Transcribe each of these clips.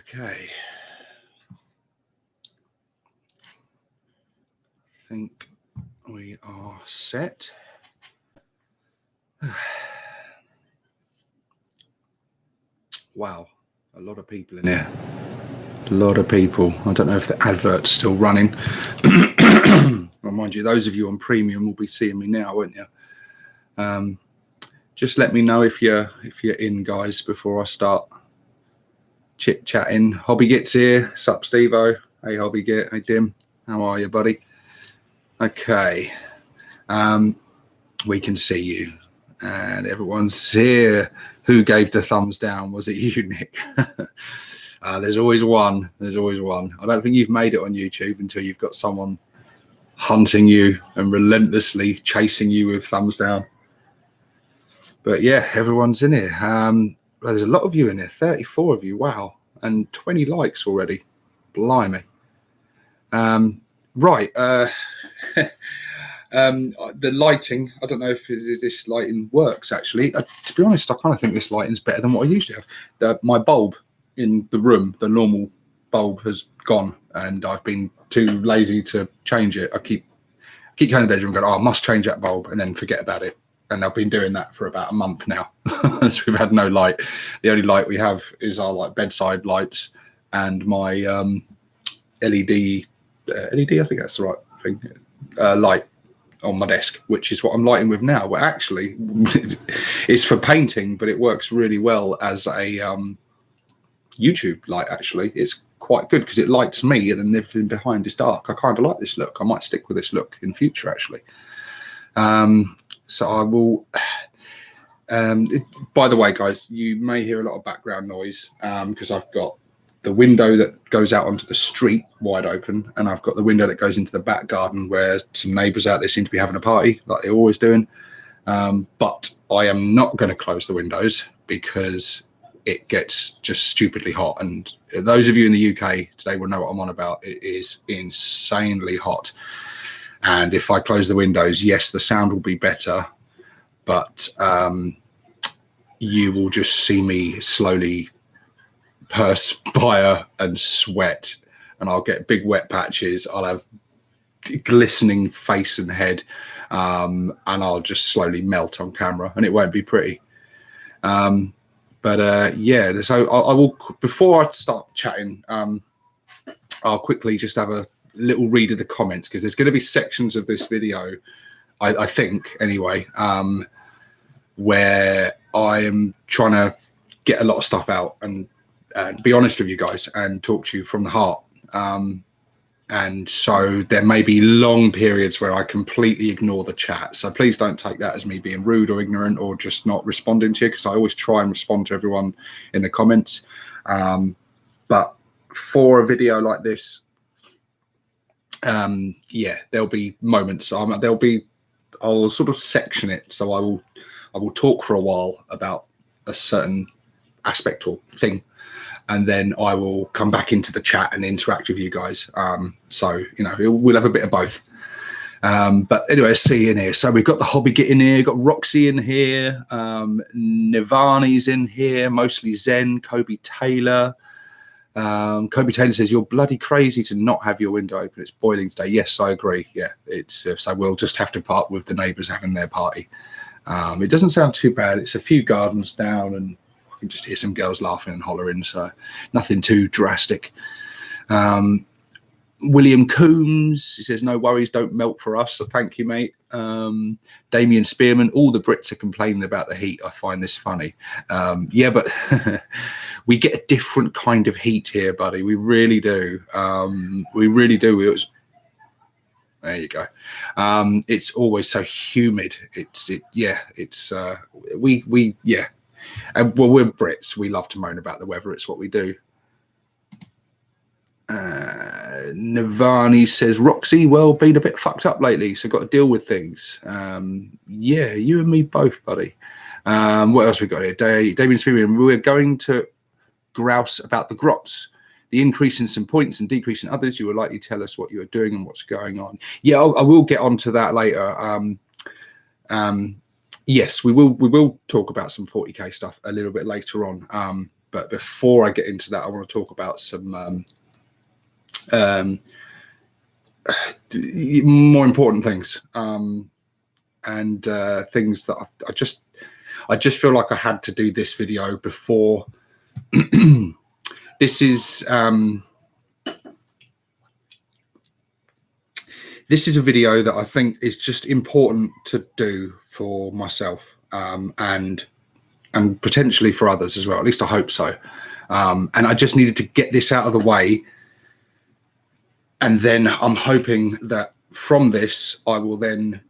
Okay. I think we are set. Wow, a lot of people in here. A lot of people. I don't know if the advert's still running. Well, mind you, those of you on premium will be seeing me now, won't you? Just let me know if you're in, guys, before I start chit chatting. Hobby Git's here. Sup, Stevo? Hey, Hobby Git. Hey, Dim. How are you, buddy? Okay. We can see you, and everyone's here. Who gave the thumbs down? Was it you, Nick? There's always one. There's always one. I don't think you've made it on YouTube until you've got someone hunting you and relentlessly chasing you with thumbs down. But yeah, everyone's in here. Well, there's a lot of you in here. 34 of you. Wow. And 20 likes already. Blimey. Right. The lighting, I don't know if this lighting works actually. To be honest, I kind of think this lighting's better than what I usually have. My bulb in the room, the normal bulb, has gone, and I've been too lazy to change it. I keep going to the bedroom and going, oh, I must change that bulb, and then forget about it. And I've been doing that for about a month now. So we've had no light. The only light we have is our like bedside lights and my LED, I think that's the right thing, light on my desk, which is what I'm lighting with now. Well, actually, it's for painting, but it works really well as a YouTube light. Actually, it's quite good because it lights me, and then everything behind is dark. I kind of like this look. I might stick with this look in future, actually. So I will. By the way, guys, you may hear a lot of background noise because I've got the window that goes out onto the street wide open, and I've got the window that goes into the back garden where some neighbours out there seem to be having a party like they're always doing. But I am not going to close the windows because it gets just stupidly hot. And those of you in the UK today will know what I'm on about. It is insanely hot. And if I close the windows, yes, the sound will be better, but you will just see me slowly perspire and sweat, and I'll get big wet patches. I'll have glistening face and head, and I'll just slowly melt on camera, and it won't be pretty. Yeah, so I will, before I start chatting, I'll quickly just have a little read of the comments, because there's going to be sections of this video, I think anyway, where I am trying to get a lot of stuff out and be honest with you guys and talk to you from the heart. And so there may be long periods where I completely ignore the chat. So please don't take that as me being rude or ignorant or just not responding to you, because I always try and respond to everyone in the comments. But for a video like this, yeah, there'll be moments. I'll sort of section it. So I will talk for a while about a certain aspect or thing, and then I will come back into the chat and interact with you guys. So, you know, we'll have a bit of both. But anyway, let's see in here. So we've got the Hobby Git in here, we've got Roxy in here, Nivani's in here, mostly Zen, Kobe Taylor. Kobe Taylor says, you're bloody crazy to not have your window open. It's boiling today. Yes, I agree. Yeah, it's so we'll just have to part with the neighbours having their party. It doesn't sound too bad. It's a few gardens down, and I can just hear some girls laughing and hollering, so nothing too drastic. William Coombs, he says, no worries, don't melt for us. So thank you, mate. Damien Spearman, all the Brits are complaining about the heat. I find this funny. Yeah, but we get a different kind of heat here, buddy. We really do. We really do. There you go. It's always so humid. Yeah. Well, we're Brits. We love to moan about the weather. It's what we do. Navani says, Roxy, well, been a bit fucked up lately, so got to deal with things. Yeah, you and me both, buddy. What else we got here? Damien Spearman, we're going to grouse about the grots. The increase in some points and decrease in others. You will likely tell us what you are doing and what's going on. Yeah, I will get onto that later. Yes, we will talk about some 40k stuff a little bit later on. But before I get into that, I want to talk about some more important things, and things that I just feel like I had to do this video before. This is a video that I think is just important to do for myself, and potentially for others as well. At least I hope so. And I just needed to get this out of the way. And then I'm hoping that from this, I will then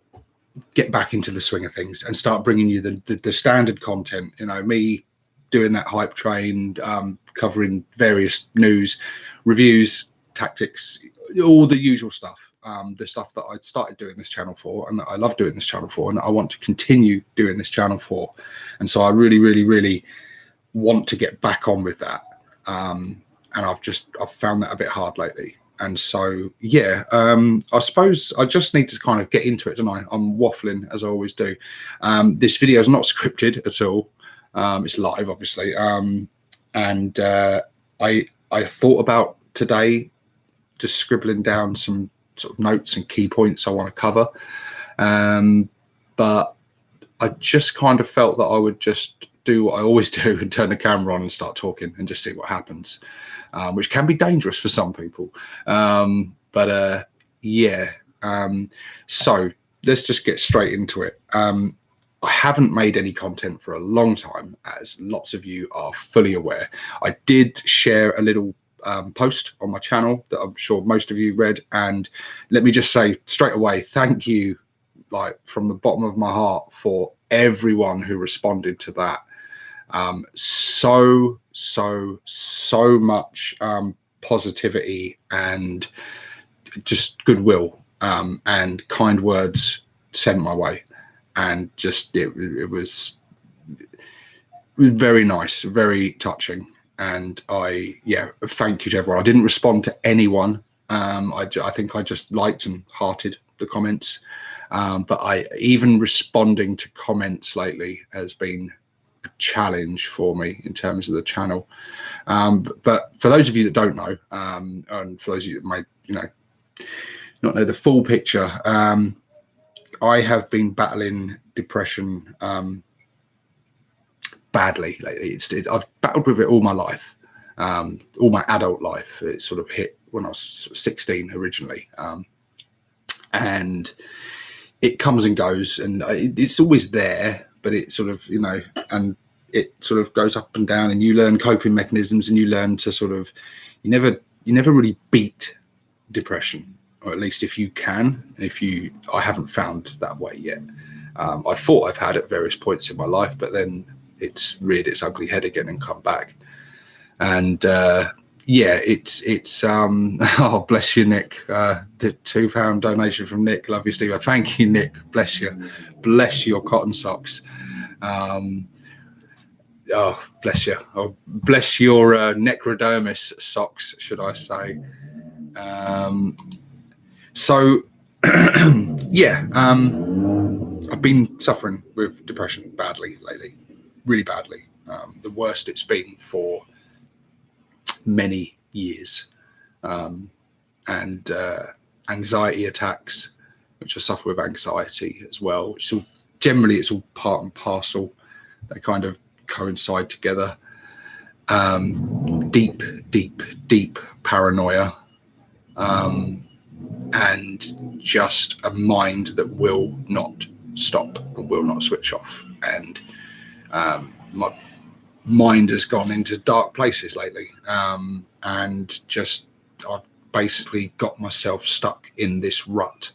get back into the swing of things and start bringing you the standard content. You know, me doing that hype train, covering various news, reviews, tactics, all the usual stuff. The stuff that I started doing this channel for, and that I love doing this channel for, and that I want to continue doing this channel for. And so I really, really, really want to get back on with that. And I've found that a bit hard lately. And so, yeah, I suppose I just need to kind of get into it, don't I? I'm waffling as I always do. This video is not scripted at all. It's live, obviously. And I thought about today just scribbling down some sort of notes and key points I want to cover. But I just kind of felt that I would just do what I always do and turn the camera on and start talking and just see what happens, which can be dangerous for some people. Yeah. So let's just get straight into it. I haven't made any content for a long time, as lots of you are fully aware. I did share a little post on my channel that I'm sure most of you read, and let me just say straight away, thank you, like from the bottom of my heart, for everyone who responded to that. So much positivity and just goodwill, and kind words sent my way, and just it was very nice, very touching. And thank you to everyone. I didn't respond to anyone. I think I just liked and hearted the comments. But even responding to comments lately has been a challenge for me in terms of the channel. But for those of you that don't know, and for those of you that may, not know the full picture, I have been battling depression badly lately. I've battled with it all my life, all my adult life. It sort of hit when I was 16 originally, and it comes and goes, and it's always there, but it sort of, and it sort of goes up and down, and you learn coping mechanisms, and you learn to sort of, you never really beat depression, or at least if you can, I haven't found that way yet. I thought I've had at various points in my life, but then it's reared its ugly head again and come back. And it's oh, bless you, Nick. The £2 donation from Nick. Love you, Steve. Thank you, Nick. Bless you. Bless your cotton socks. Oh, bless you. Oh, bless your necrodermis socks, should I say. I've been suffering with depression badly lately, really badly. The worst it's been for many years. And anxiety attacks, which I suffer with anxiety as well, which generally it's all part and parcel. They kind of coincide together. Deep paranoia, and just a mind that will not stop and will not switch off. And my mind has gone into dark places lately, and just I've basically got myself stuck in this rut.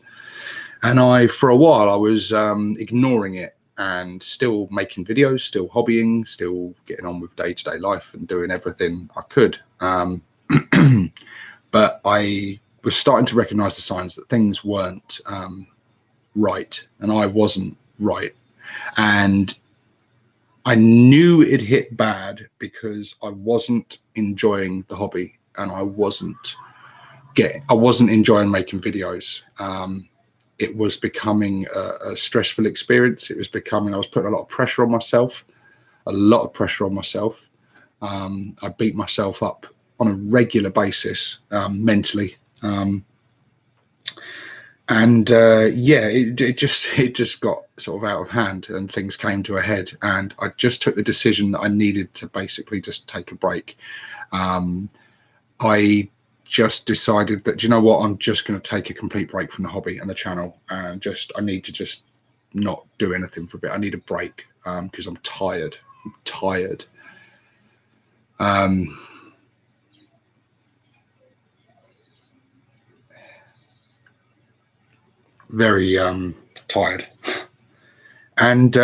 And for a while I was ignoring it and still making videos, still hobbying, still getting on with day-to-day life and doing everything I could. But I was starting to recognize the signs that things weren't right, and I wasn't right. And I knew it hit bad because I wasn't enjoying the hobby, and I wasn't enjoying making videos. It was becoming a stressful experience. I was putting a lot of pressure on myself, I beat myself up on a regular basis, mentally. It just got sort of out of hand, and things came to a head, and I just took the decision that I needed to basically just take a break. I just decided that, you know what, I'm just going to take a complete break from the hobby and the channel, and I need to just not do anything for a bit. I need a break, because I'm tired. Very tired. And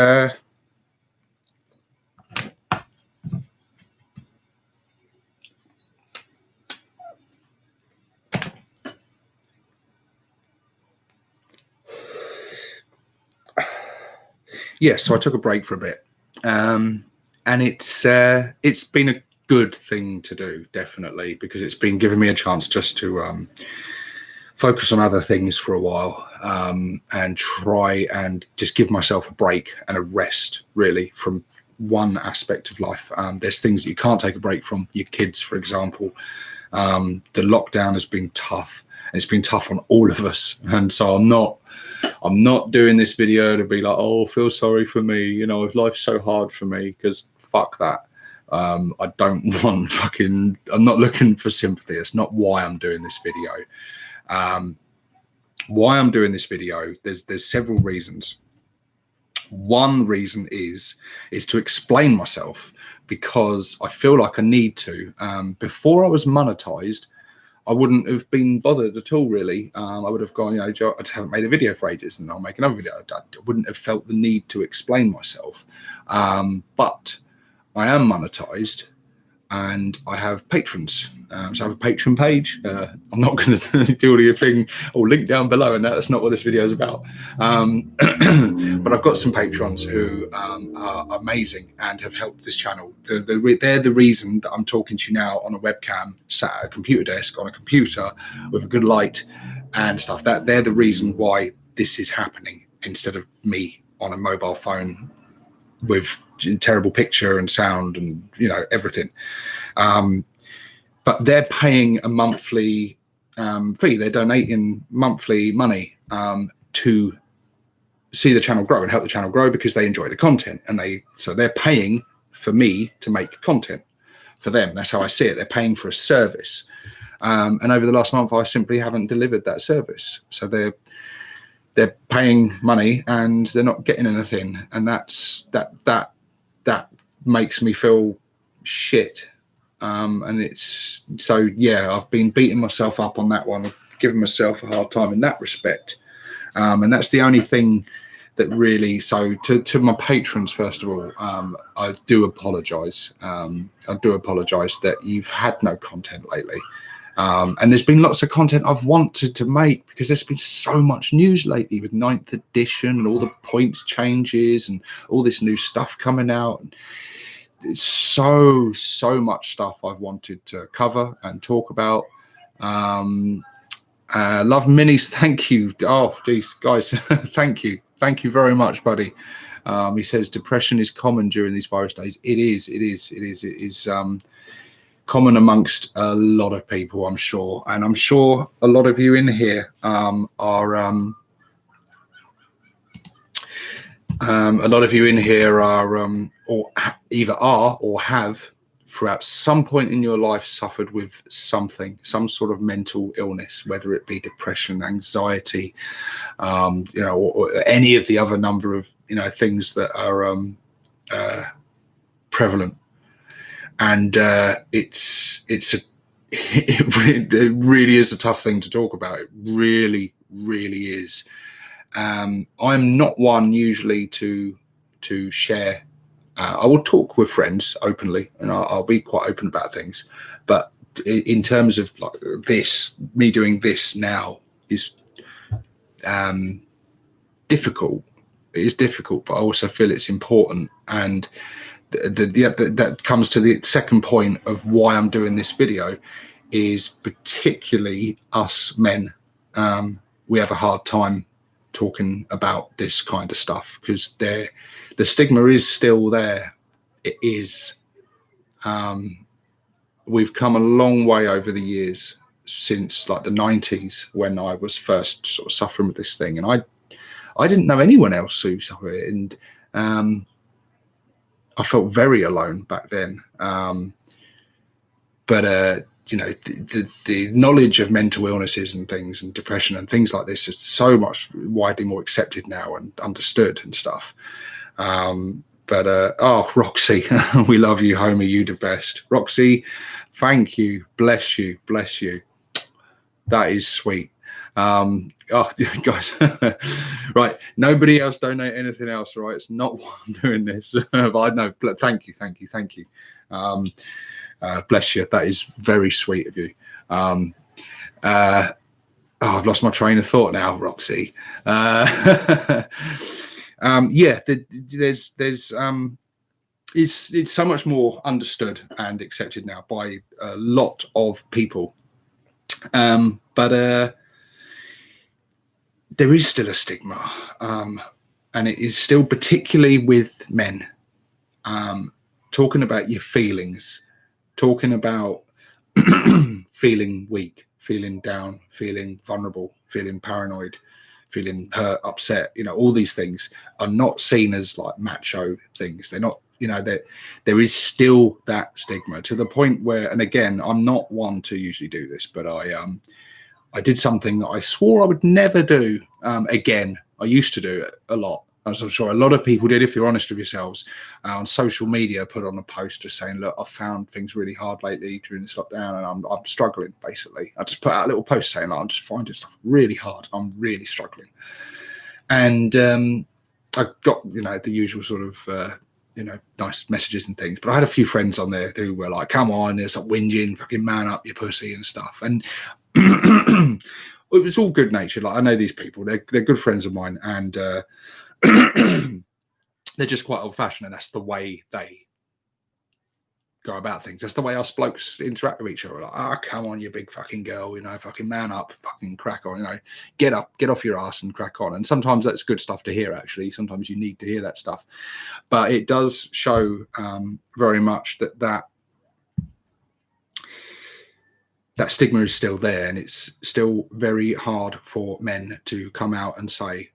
so I took a break for a bit, and it's been a good thing to do, definitely, because it's been giving me a chance just to focus on other things for a while, and try and just give myself a break and a rest, really, from one aspect of life. There's things that you can't take a break from. Your kids, for example. The lockdown has been tough. It's been tough on all of us, and so I'm not doing this video to be like, oh, feel sorry for me, you know, if life's so hard for me, because fuck that. I don't want I'm not looking for sympathy. It's not why I'm doing this video. Why I'm doing this video, there's several reasons. One reason is to explain myself, because I feel like I need to. Before I was monetized, I wouldn't have been bothered at all, really. I would have gone, I just haven't made a video for ages, and I'll make another video. I wouldn't have felt the need to explain myself. But I am monetized, and I have patrons. So I have a patron page. I'm not going to do the thing or link down below, and that's not what this video is about. But I've got some patrons who are amazing and have helped this channel. They're the reason that I'm talking to you now on a webcam, sat at a computer desk on a computer with a good light and stuff. They're the reason why this is happening, instead of me on a mobile phone with terrible picture and sound and everything. But they're paying a monthly fee. They're donating monthly money to see the channel grow and help the channel grow, because they enjoy the content, and so they're paying for me to make content for them. That's how I see it. They're paying for a service, and over the last month I simply haven't delivered that service. So they're paying money and they're not getting anything, and that makes me feel shit. And it's so, I've been beating myself up on that one, giving myself a hard time in that respect. And that's the only thing that really, so to my patrons, first of all, I do apologize. That you've had no content lately. And there's been lots of content I've wanted to make, because there's been so much news lately with 9th edition and all the points changes and all this new stuff coming out. It's so much stuff I've wanted to cover and talk about. Love Minis, thank you. Oh, geez, guys, thank you very much, buddy. He says depression is common during these virus days. It is common amongst a lot of people, I'm sure, and I'm sure a lot of you in here are or either are or have, throughout some point in your life, suffered with some sort of mental illness, whether it be depression, anxiety, or any of the other number of things that are prevalent. And it really is a tough thing to talk about. It really is. I'm not one usually to share. I will talk with friends openly, and I'll be quite open about things. But in terms of like this, me doing this now is difficult. It is difficult, but I also feel it's important. And that comes to the second point of why I'm doing this video, is particularly us men. We have a hard time talking about this kind of stuff, because the stigma is still there. It is. we've come a long way over the years since like the 90s when I was first sort of suffering with this thing, and I didn't know anyone else who suffered it, and I felt very alone back then. But you know, the knowledge of mental illnesses and things and depression and things like this is so much widely more accepted now and understood and stuff. Oh, Roxy, we love you, homie. You the best. Roxy, thank you. Bless you. Bless you. That is sweet. Oh, guys, right. Nobody else donate anything else, right? It's not why I'm doing this. But I know. Thank you. Thank you. Thank you. Bless you. That is very sweet of you. Oh, I've lost my train of thought now, Roxy. Yeah, there's it's so much more understood and accepted now by a lot of people. But there is still a stigma, and it is still particularly with men. Talking about your feelings, talking about feeling weak, feeling down, feeling vulnerable, feeling paranoid, feeling hurt, upset, you know, all these things are not seen as like macho things. They're not, you know, that there is still that stigma to the point where, and again, I'm not one to usually do this, but I did something that I swore I would never do again. I used to do it a lot, as I'm sure a lot of people did, if you're honest with yourselves, on social media, put on a post just saying, look, I've found things really hard lately during this lockdown and I'm struggling, basically. I just put out a little post saying, like, I'm just finding stuff really hard. I'm really struggling. And I got, you know, the usual sort of, you know, nice messages and things. But I had a few friends on there who were like, come on, there's like whinging, fucking man up, you pussy and stuff. And it was all good natured. Like, I know these people, they're good friends of mine, and they're just quite old fashioned, and that's the way they go about things. That's the way us blokes interact with each other. Like, oh, come on, you big fucking girl, you know, fucking man up, fucking crack on, you know, get up, get off your ass and crack on. And sometimes that's good stuff to hear, actually. Sometimes you need to hear that stuff. But it does show very much that stigma is still there, and it's still very hard for men to come out and say,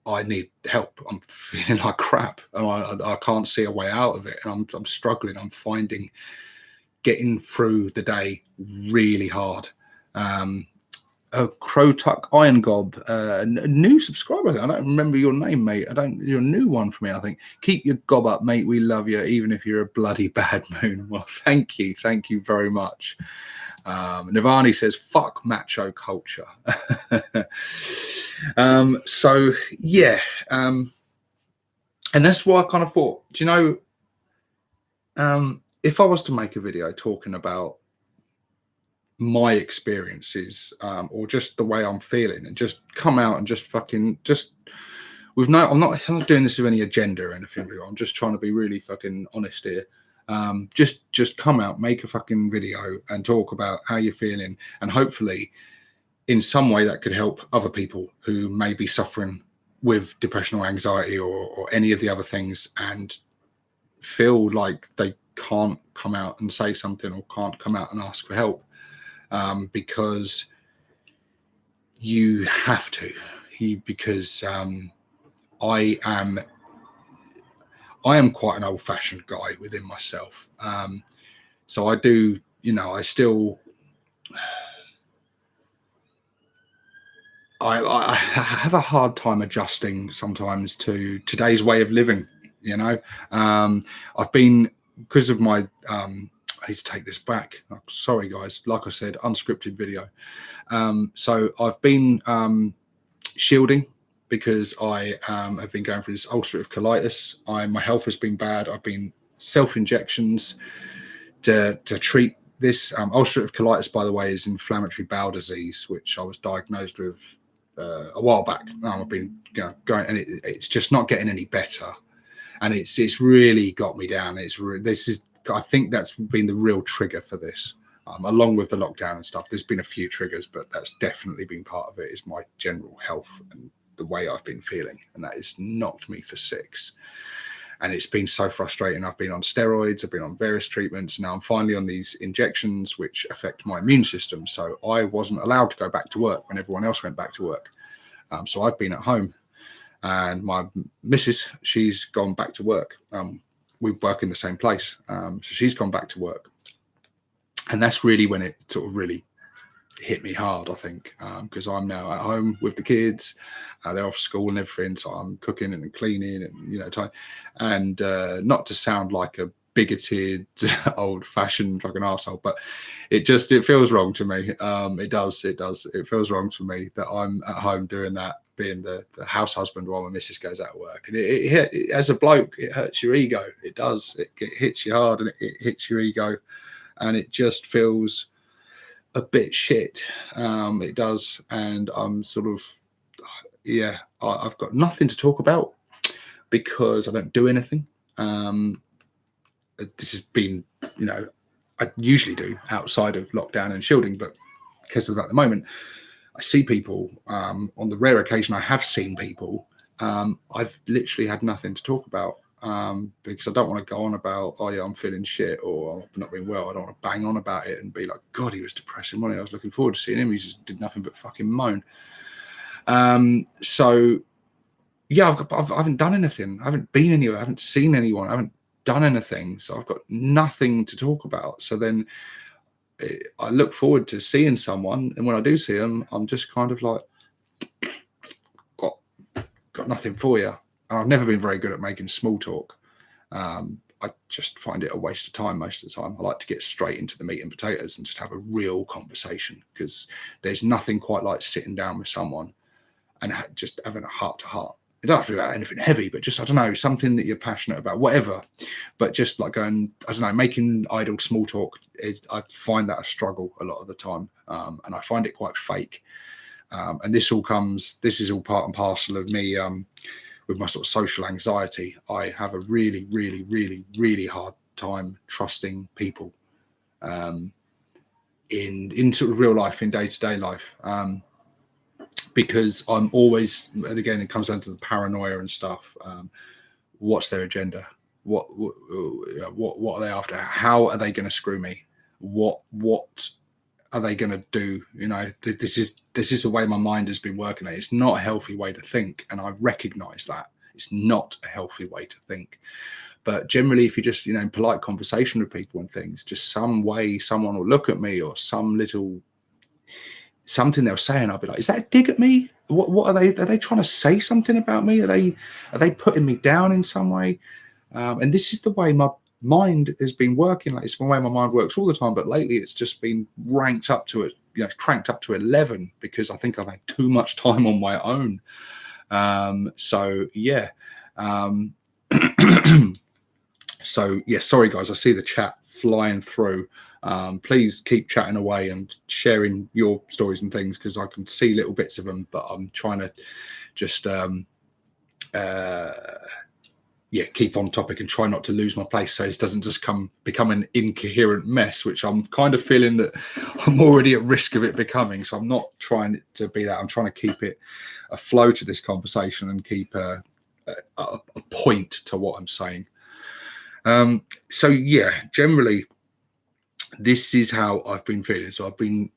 I need help. I'm feeling like crap, and I can't see a way out of it, and I'm struggling. I'm finding getting through the day really hard. Crowtuck Iron Gob, a new subscriber. I don't remember your name, mate. You're a new one for me, I think. Keep your gob up, mate. We love you, even if you're a bloody bad moon. Well, thank you very much. Navani says, fuck macho culture. So yeah, and that's why I kind of thought, do you know, if I was to make a video talking about my experiences, or just the way I'm feeling, and just come out and just fucking I'm not doing this with any agenda or anything. I'm just trying to be really fucking honest here. Just come out, make a fucking video and talk about how you're feeling, and hopefully in some way that could help other people who may be suffering with depression or anxiety or any of the other things, and feel like they can't come out and say something, or can't come out and ask for help, because you have to, because I am quite an old-fashioned guy within myself. So I do, you know, I still, I have a hard time adjusting sometimes to today's way of living, you know. I've been, because of my, I need to take this back. Oh, sorry, guys. Like I said, unscripted video. So I've been shielding, because I have been going through this ulcerative colitis. My health has been bad. I've been self-injections to treat this. Ulcerative colitis, by the way, is inflammatory bowel disease, which I was diagnosed with a while back. I've been going, and it's just not getting any better, and it's really got me down. I think that's been the real trigger for this. Along with the lockdown and stuff, there's been a few triggers, but that's definitely been part of it, is my general health and the way I've been feeling, and that has knocked me for six. And it's been so frustrating. I've been on steroids, I've been on various treatments. Now I'm finally on these injections, which affect my immune system. So I wasn't allowed to go back to work when everyone else went back to work. So I've been at home, and my missus, she's gone back to work. We work in the same place. So she's gone back to work. And that's really when it sort of really hit me hard, I think, because I'm now at home with the kids. They're off school and everything, so I'm cooking and cleaning and and not to sound like a bigoted, old-fashioned fucking arsehole, but it feels wrong to me. It does. It feels wrong to me that I'm at home doing that, being the house husband while my missus goes out to work. And it as a bloke, it hurts your ego. It does. It hits you hard, and it hits your ego, and it just feels a bit shit. It does. And I'm sort of, I've got nothing to talk about because I don't do anything. This has been, I usually do outside of lockdown and shielding, but because of that at the moment, I see people. On the rare occasion I have seen people, I've literally had nothing to talk about. Because I don't want to go on about, oh yeah, I'm feeling shit, or I'm not being well. I don't want to bang on about it and be like, God, he was depressing, wasn't he? I was looking forward to seeing him. He just did nothing but fucking moan. So yeah, I haven't done anything. I haven't been anywhere. I haven't seen anyone. I haven't done anything. So I've got nothing to talk about. So then I look forward to seeing someone, and when I do see them, I'm just kind of like, got nothing for you. And I've never been very good at making small talk. I just find it a waste of time most of the time. I like to get straight into the meat and potatoes and just have a real conversation, because there's nothing quite like sitting down with someone and just having a heart-to-heart. It doesn't have to be about anything heavy, but just, I don't know, something that you're passionate about, whatever. But just like going, I don't know, making idle small talk, I find that a struggle a lot of the time. And I find it quite fake. And this is all part and parcel of me with my sort of social anxiety. I have a really, really, really, really hard time trusting people in sort of real life, in day-to-day life, because I'm always, and again, it comes down to the paranoia and stuff. What's their agenda? What are they after? How are they going to screw me? What are they going to do? This is the way my mind has been working. It's not a healthy way to think, and I recognise that it's not a healthy way to think. But generally, if you just in polite conversation with people and things, just some way someone will look at me, or some little something they'll say, and I'll be like, "Is that a dig at me? What are they? Are they trying to say something about me? Are they putting me down in some way?" And this is the way my mind has been working. Like, it's the way my mind works all the time, but lately it's just been cranked up to 11, because I think I've had too much time on my own. So yeah. So yeah, sorry guys, I see the chat flying through. Please keep chatting away and sharing your stories and things, because I can see little bits of them, but I'm trying to just keep on topic and try not to lose my place, so it doesn't just become an incoherent mess, which I'm kind of feeling that I'm already at risk of it becoming. So I'm not trying to be that. I'm trying to keep it a flow to this conversation and keep a point to what I'm saying. So yeah, generally this is how I've been feeling. So I've been,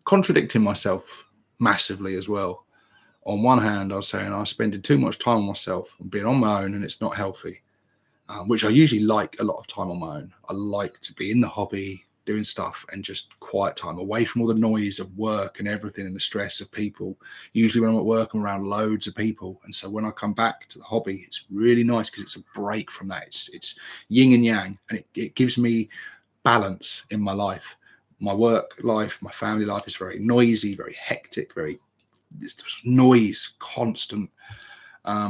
contradicting myself massively as well. On one hand, I was saying I'm spending too much time on myself and being on my own, and it's not healthy, which I usually like a lot of time on my own. I like to be in the hobby, doing stuff, and just quiet time, away from all the noise of work and everything and the stress of people. Usually when I'm at work, I'm around loads of people. And so when I come back to the hobby, it's really nice because it's a break from that. It's yin and yang, and it gives me balance in my life. My work life, my family life is very noisy, very hectic, it's noise, constant.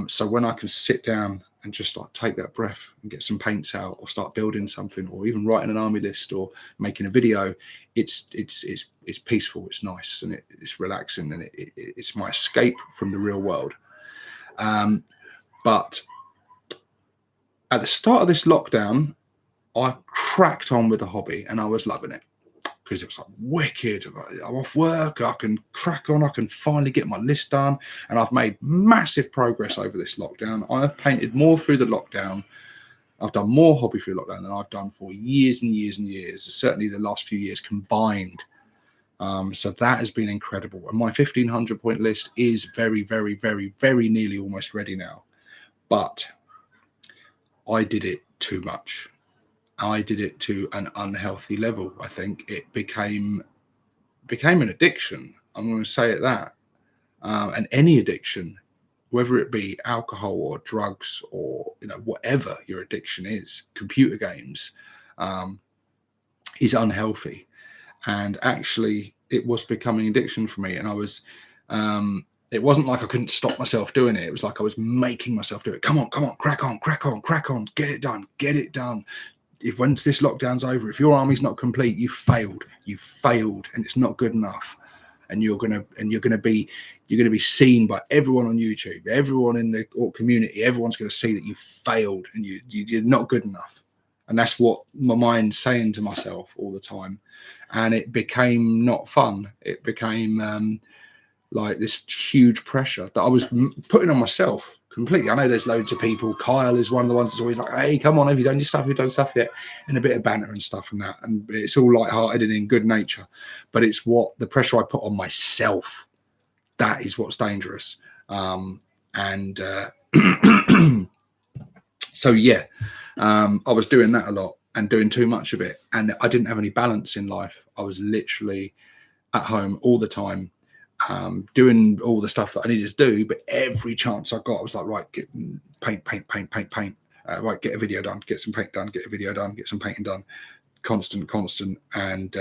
So when I can sit down and just like take that breath and get some paints out, or start building something, or even writing an army list, or making a video, it's peaceful, it's nice, and it's relaxing, and it's my escape from the real world. But at the start of this lockdown, I cracked on with the hobby, and I was loving it. because it was like wicked. I'm off work, I can crack on, I can finally get my list done. And I've made massive progress over this lockdown. I've painted more through the lockdown. I've done more hobby through lockdown than I've done for years and years and years, certainly the last few years combined. So that has been incredible. And my 1,500 point list is very, very, very, very nearly almost ready now. But I did it too much. I did it to an unhealthy level. I think it became an addiction. I'm going to say it that. And any addiction, whether it be alcohol or drugs or whatever your addiction is, computer games, is unhealthy. And actually, it was becoming addiction for me. And I was. It wasn't like I couldn't stop myself doing it. It was like I was making myself do it. Come on, crack on, get it done. If once this lockdown's over, if your army's not complete, you failed, and it's not good enough. And you're gonna be seen by everyone on YouTube, everyone in the community. Everyone's gonna see that you failed and you're not good enough. And that's what my mind's saying to myself all the time. And it became not fun. It became like this huge pressure that I was putting on myself completely. I know there's loads of people. Kyle is one of the ones that's always like, hey, come on, have you done your stuff? Have you done stuff yet? And a bit of banter and stuff and that. And it's all lighthearted and in good nature. But it's what the pressure I put on myself. That is what's dangerous. So, yeah, I was doing that a lot and doing too much of it. And I didn't have any balance in life. I was literally at home all the time. Doing all the stuff that I needed to do, but every chance I got, I was like, right, get paint. Right, get a video done, get some paint done, get a video done, get some painting done. Constant, and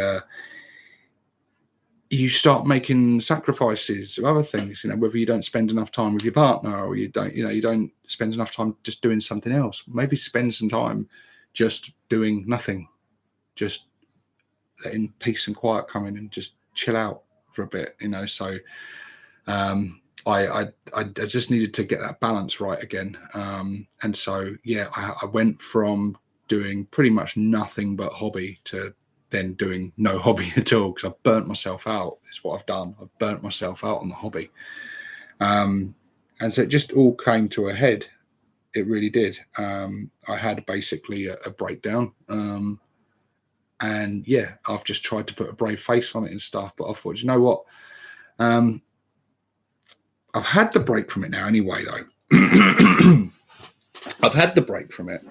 you start making sacrifices of other things. Whether you don't spend enough time with your partner, or you don't spend enough time just doing something else. Maybe spend some time just doing nothing, just letting peace and quiet come in and just chill out for a bit, so I just needed to get that balance right again, and so yeah, I went from doing pretty much nothing but hobby to then doing no hobby at all, because I burnt myself out. Is what I've done. I've burnt myself out on the hobby, and so it just all came to a head. It really did. I had basically a breakdown. And yeah, I've just tried to put a brave face on it and stuff. But I thought, you know what? I've had the break from it now anyway, though. I've had the break from it.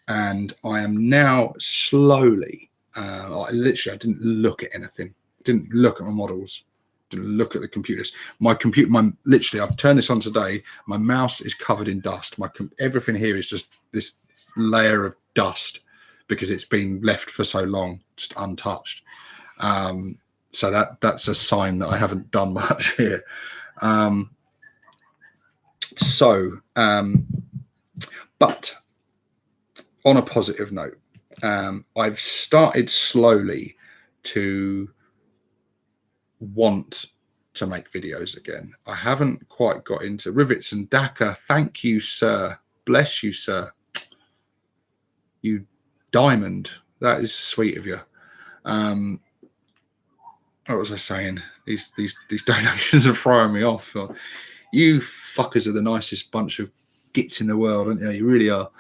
And I am now slowly, I didn't look at anything. Didn't look at my models. Didn't look at the computers. Literally, I've turned this on today. My mouse is covered in dust. Everything here is just this layer of dust, because it's been left for so long, just untouched. So that's a sign that I haven't done much here. But on a positive note, I've started slowly to want to make videos again. I haven't quite got into Rivets and Daka. Thank you, sir. Bless you, sir. You diamond. That is sweet of you. What was I saying? These donations are throwing me off. You fuckers are the nicest bunch of gits in the world, aren't you? You really are.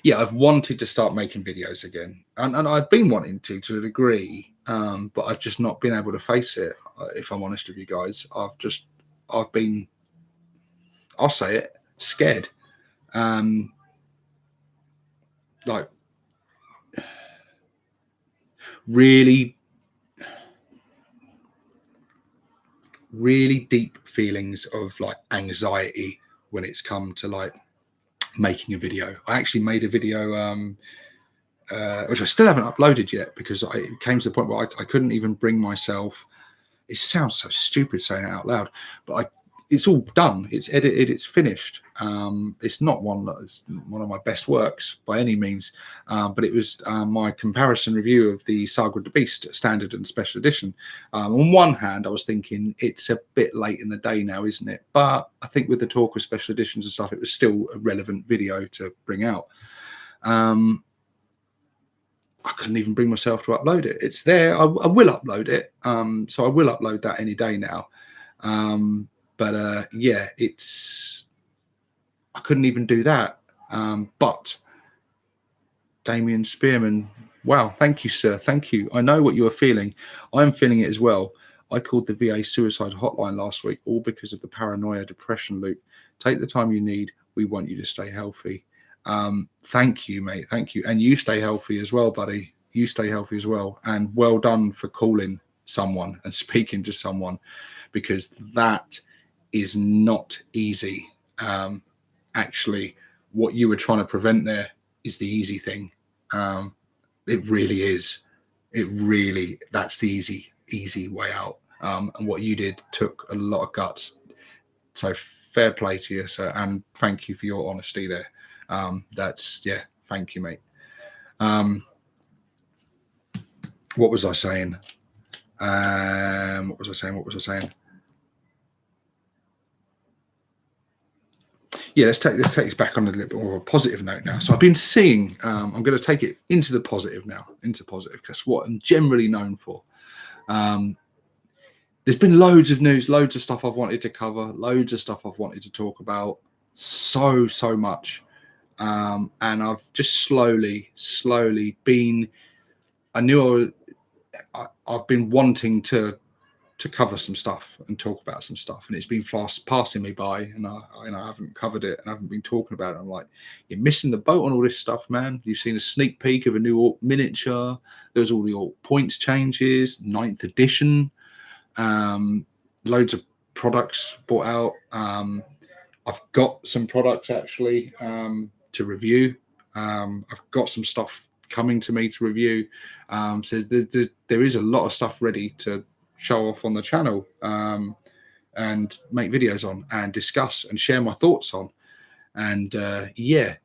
Yeah, I've wanted to start making videos again, and I've been wanting to a degree, but I've just not been able to face it. If I'm honest with you guys, I've been, I'll say it, scared. Like really deep feelings of like anxiety when it's come to like making a video. I actually made a video which I still haven't uploaded yet, because it came to the point where I couldn't even bring myself. It sounds so stupid saying it out loud, but it's all done. It's edited. It's finished. It's not one that's one of my best works by any means, but it was my comparison review of the Saga of the Beast Standard and Special Edition. On one hand, I was thinking it's a bit late in the day now, isn't it? But I think with the talk of special editions and stuff, it was still a relevant video to bring out. I couldn't even bring myself to upload it. It's there. I will upload it. So I will upload that any day now. But yeah, I couldn't even do that. But Damien Spearman, wow, thank you, sir. Thank you. I know what you are feeling. I'm feeling it as well. I called the VA suicide hotline last week, all because of the paranoia depression loop. Take the time you need. We want you to stay healthy. Thank you, mate. Thank you. And you stay healthy as well, buddy. You stay healthy as well. And well done for calling someone and speaking to someone, because that is not easy. Actually, what you were trying to prevent there is the easy thing. It really is. That's the easy way out. And what you did took a lot of guts. So fair play to you, sir. And thank you for your honesty there. Thank you, mate. What was I saying? What was I saying? Yeah, let's take this back on a little bit more of a positive note now. So I've been seeing, I'm going to take it into the positive now, because what I'm generally known for. There's been loads of news, loads of stuff I've wanted to cover, loads of stuff I've wanted to talk about, so much. And I've just slowly been, I've been wanting to cover some stuff and talk about some stuff, and it's been fast passing me by, and I haven't covered it and I haven't been talking about it. I'm like, you're missing the boat on all this stuff, man. You've seen a sneak peek of a new Orc miniature. There's all the Orc points changes, 9th edition, loads of products bought out. I've got some products actually to review. I've got some stuff coming to me to review. So there is a lot of stuff ready to show off on the channel, and make videos on and discuss and share my thoughts on. And and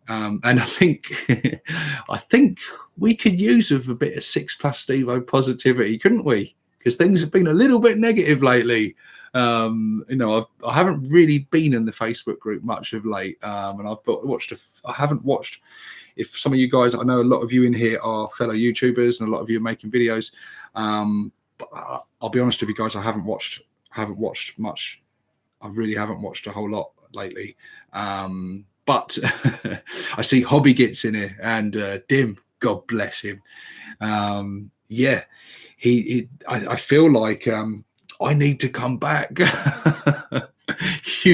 I think I think we could use of a bit of 6+ Stevo positivity, couldn't we? Because things have been a little bit negative lately. I haven't really been in the Facebook group much of late, and I haven't watched. If some of you guys, I know a lot of you in here are fellow YouTubers, and a lot of you are making videos. But I'll be honest with you guys, I haven't watched much. I really haven't watched a whole lot lately. But I see Hobby gets in here, and Dim, God bless him. I feel like I need to come back. You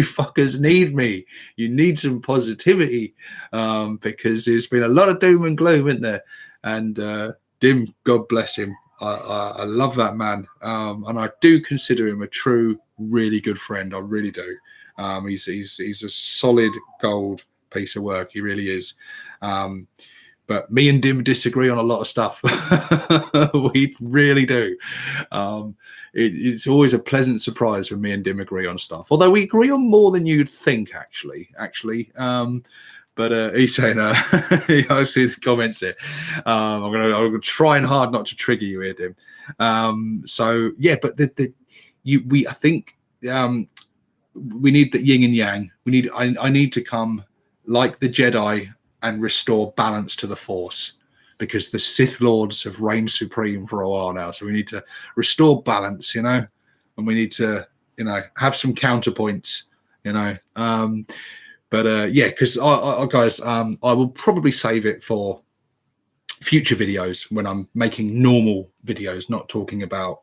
fuckers need me. You need some positivity, because there's been a lot of doom and gloom, isn't there? And Dim, God bless him. I love that man, and I do consider him a true, really good friend. I really do. He's a solid gold piece of work. He really is. But me and Dim disagree on a lot of stuff. We really do. It's always a pleasant surprise when me and Dim agree on stuff. Although we agree on more than you'd think, actually. But he's saying, I see the comments here. I'm gonna try hard not to trigger you here, Dim. So yeah, but I think we need the yin and yang. I need to come like the Jedi and restore balance to the Force, because the Sith Lords have reigned supreme for a while now. So we need to restore balance, and we need to, have some counterpoints, But because guys, I will probably save it for future videos when I'm making normal videos, not talking about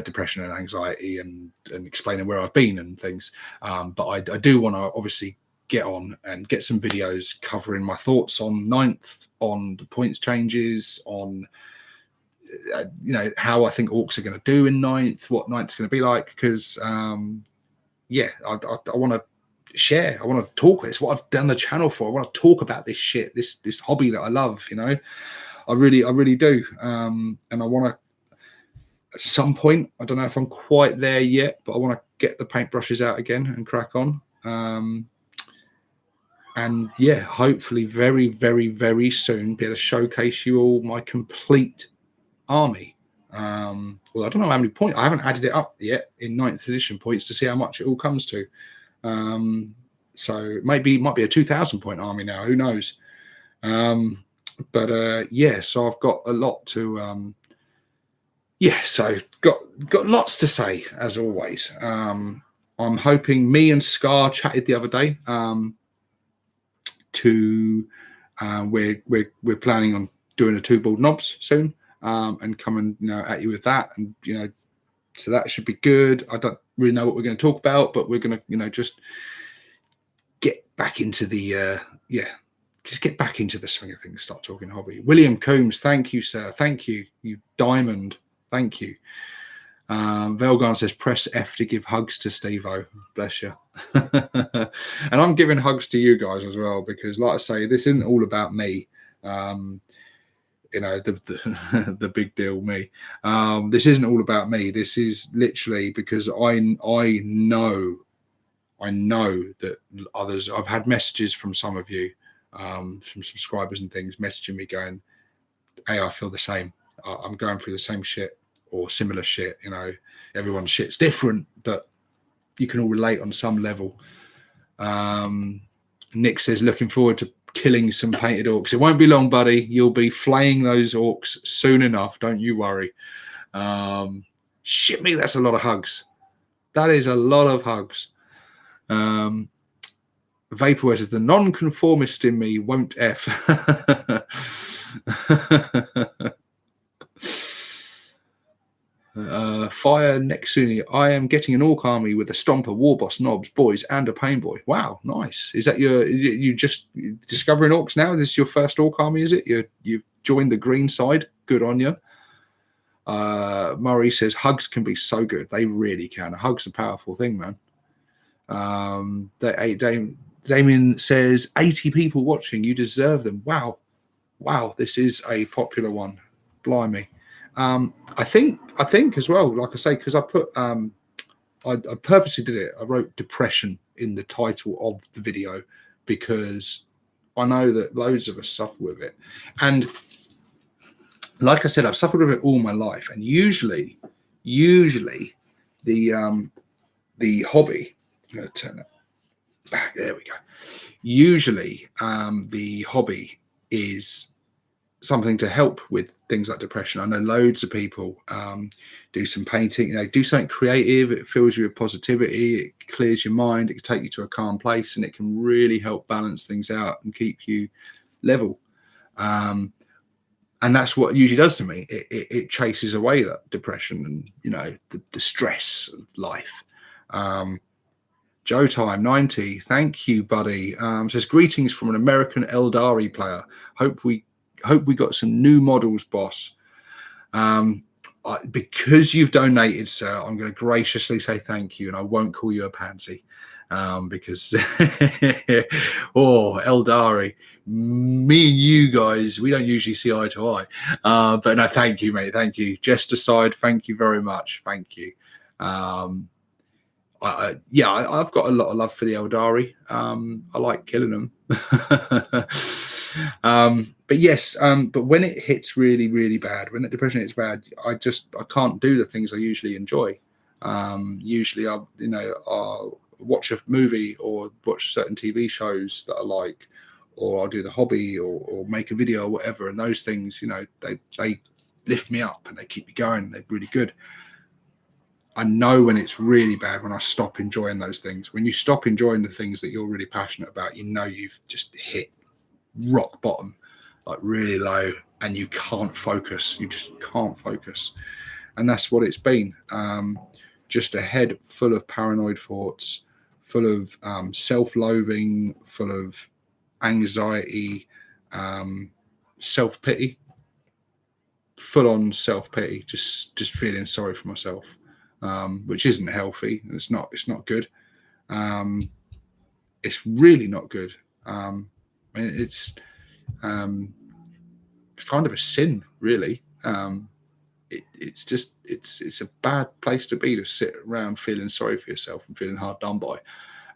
depression and anxiety and explaining where I've been and things. But I do want to obviously get on and get some videos covering my thoughts on 9th, on the points changes, on how I think Orcs are going to do in 9th, what 9th is going to be like, because I want to share. I want to talk. It's what I've done the channel for. I want to talk about this shit, this hobby that I love. I really do. And I want to, at some point, I don't know if I'm quite there yet, but I want to get the paintbrushes out again and crack on. And yeah, hopefully very, very, very soon be able to showcase you all my complete army. Well, I don't know how many points. I haven't added it up yet in 9th edition points to see how much it all comes to. So it might be a 2,000 point army now. Who knows? But yeah, so I've got a lot to so got lots to say as always. I'm hoping, me and Scar chatted the other day, to we're planning on doing a two bald knobs soon, and coming at you with that, and so that should be good. I don't really know what we're going to talk about, but we're going to just get back into the just get back into the swing of things, start talking hobby. William Coombs, thank you, sir. Thank you, you diamond. Thank you. Velgarn says, press F to give hugs to Steve-O. Bless you. And I'm giving hugs to you guys as well, because like I say, this isn't all about me. The big deal me. This isn't all about me. This is literally because I know that others, I've had messages from some of you, from subscribers and things, messaging me going, hey, I feel the same. I'm going through the same shit or similar shit. Everyone's shit's different, but you can all relate on some level. Nick says, looking forward to killing some painted orcs. It won't be long, buddy. You'll be flaying those orcs soon enough. Don't you worry. Shit me, that's a lot of hugs. That is a lot of hugs. Vaporware says, the non-conformist in me won't F. Fire Nexuni, I am getting an orc army with a stomper, warboss, knobs, boys, and a pain boy. Wow, nice. Is that you just discovering orcs now? This is your first orc army, is it? You've joined the green side. Good on you. Murray says, hugs can be so good. They really can. A hug's a powerful thing, man. Damien says, 80 people watching. You deserve them. Wow. This is a popular one. Blimey. I think as well, like I say, because I put I purposely did it. I wrote depression in the title of the video because I know that loads of us suffer with it. And like I said, I've suffered with it all my life. And usually the hobby, I'm going to turn that back. There we go. Usually the hobby is something to help with things like depression. I know loads of people do some painting, do something creative. It fills you with positivity. It clears your mind. It can take you to a calm place, and it can really help balance things out and keep you level. And that's what it usually does to me. It chases away that depression and the stress of life. Joe Time 90, thank you, buddy. Says, greetings from an American Eldari player. Hope we got some new models, boss. Because you've donated, sir, I'm going to graciously say thank you, and I won't call you a pansy, because Eldari, me and you guys, we don't usually see eye to eye. But no, thank you, mate. Thank you. Just aside, thank you very much. Thank you. I've got a lot of love for the Eldari. I like killing them. But yes, but when it hits really, really bad, when that depression hits bad, I can't do the things I usually enjoy. Usually I'll watch a movie or watch certain TV shows that I like, or I'll do the hobby or make a video or whatever. And those things, they lift me up and they keep me going. They're really good. I know when it's really bad, when I stop enjoying those things. When you stop enjoying the things that you're really passionate about, you've just hit rock bottom, like really low, and you can't focus. You just can't focus. And that's what it's been. Just a head full of paranoid thoughts, full of self-loathing, full of anxiety, self-pity, full-on self-pity, just feeling sorry for myself. Which isn't healthy. It's not good. It's really not good. It's kind of a sin, really. It's a bad place to be, to sit around feeling sorry for yourself and feeling hard done by.